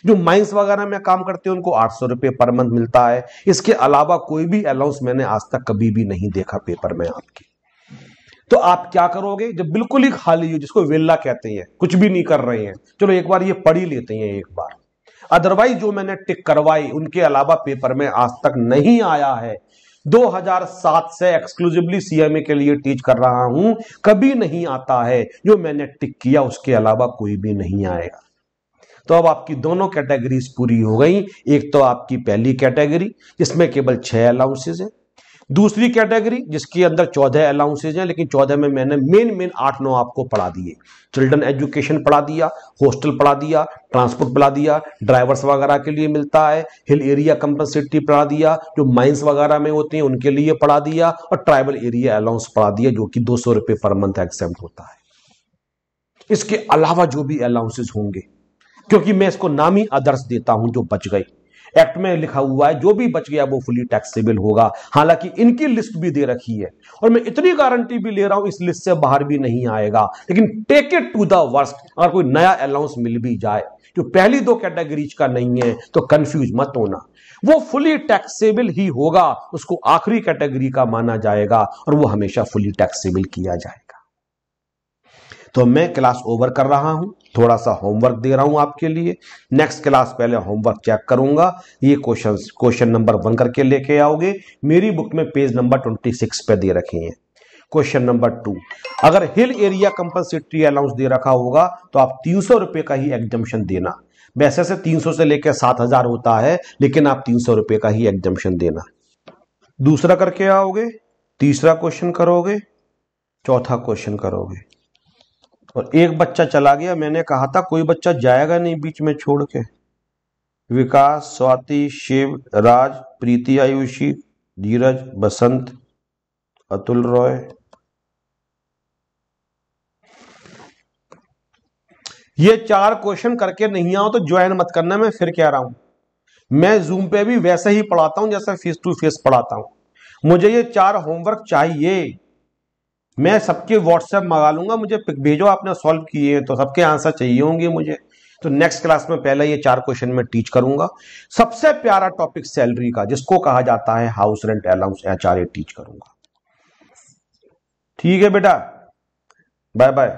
जो माइंस वगैरह में काम करते हैं उनको 800 रुपये पर मंथ मिलता है। इसके अलावा कोई भी अलाउंस मैंने आज तक कभी भी नहीं देखा पेपर में आपके। तो आप क्या करोगे जब बिल्कुल ही खाली हो, जिसको वेला कहते हैं, कुछ भी नहीं कर रहे हैं, चलो एक बार ये पढ़ ही लेते हैं एक बार। अदरवाइज जो मैंने टिक करवाई उनके अलावा पेपर में आज तक नहीं आया है। 2007 से एक्सक्लूसिवली सीएमए के लिए टीच कर रहा हूं, कभी नहीं आता है। जो मैंने टिक किया उसके अलावा कोई भी नहीं आएगा। तो अब आपकी दोनों कैटेगरीज पूरी हो गई। एक तो आपकी पहली कैटेगरी जिसमें केवल 6 अलाउंसेज हैं, दूसरी कैटेगरी जिसके अंदर 14 अलाउंसेज हैं, लेकिन 14 में मैंने मेन 8-9 आपको पढ़ा दिए। चिल्ड्रन एजुकेशन पढ़ा दिया, हॉस्टल पढ़ा दिया, ट्रांसपोर्ट पढ़ा दिया, ड्राइवर्स वगैरह के लिए मिलता है, हिल एरिया कंपनसेटरी पढ़ा दिया, जो माइंस वगैरह में होते हैं उनके लिए पढ़ा दिया, और ट्राइबल एरिया अलाउंस पढ़ा दिया जो कि 200 रुपये पर मंथ एग्जेम्प्ट होता है। इसके अलावा जो भी अलाउंसेज होंगे, क्योंकि मैं इसको नाम ही अदर्स देता हूं, जो बच गए, एक्ट में लिखा हुआ है जो भी बच गया वो फुली टैक्सेबल होगा। हालांकि इनकी लिस्ट भी दे रखी है और मैं इतनी गारंटी भी ले रहा हूं इस लिस्ट से बाहर भी नहीं आएगा। लेकिन take it to the worst, अगर कोई नया अलाउंस मिल भी जाए जो पहली 2 कैटेगरीज का नहीं है तो कंफ्यूज मत होना, वो फुली टैक्सेबल ही होगा, उसको आखिरी कैटेगरी का माना जाएगा और वो हमेशा फुली टैक्सेबल किया जाएगा। तो मैं क्लास ओवर कर रहा हूं, थोड़ा सा होमवर्क दे रहा हूं आपके लिए। नेक्स्ट क्लास पहले होमवर्क चेक करूंगा, ये क्वेश्चन नंबर 1 करके लेके आओगे। मेरी बुक में पेज नंबर 26 पे दे रखे हैं। क्वेश्चन नंबर 2, अगर हिल एरिया कंपनसेटरी अलाउंस दे रखा होगा तो आप 300 रुपए का ही एग्जम्पशन देना। वैसे से 300 से लेकर 7000 होता है, लेकिन आप 300 रुपए का ही एग्जम्पशन देना। दूसरा करके आओगे, तीसरा क्वेश्चन करोगे, चौथा क्वेश्चन करोगे। और एक बच्चा चला गया, मैंने कहा था कोई बच्चा जाएगा नहीं बीच में छोड़ के। विकास, स्वाति, शिव, राज, प्रीति, आयुषी, धीरज, बसंत, अतुल रॉय। ये 4 क्वेश्चन करके नहीं आओ तो ज्वाइन मत करना, मैं फिर कह रहा हूं। मैं जूम पे भी वैसे ही पढ़ाता हूं जैसे फेस टू फेस पढ़ाता हूं। मुझे ये 4 होमवर्क चाहिए। मैं सबके व्हाट्सएप मंगा लूंगा, मुझे पिक भेजो आपने सॉल्व किए हैं तो सबके आंसर चाहिए होंगे मुझे। तो नेक्स्ट क्लास में पहले ये 4 क्वेश्चन में टीच करूंगा। सबसे प्यारा टॉपिक सैलरी का, जिसको कहा जाता है house rent allowance, HRA teach करूंगा। ठीक है बेटा, बाय बाय।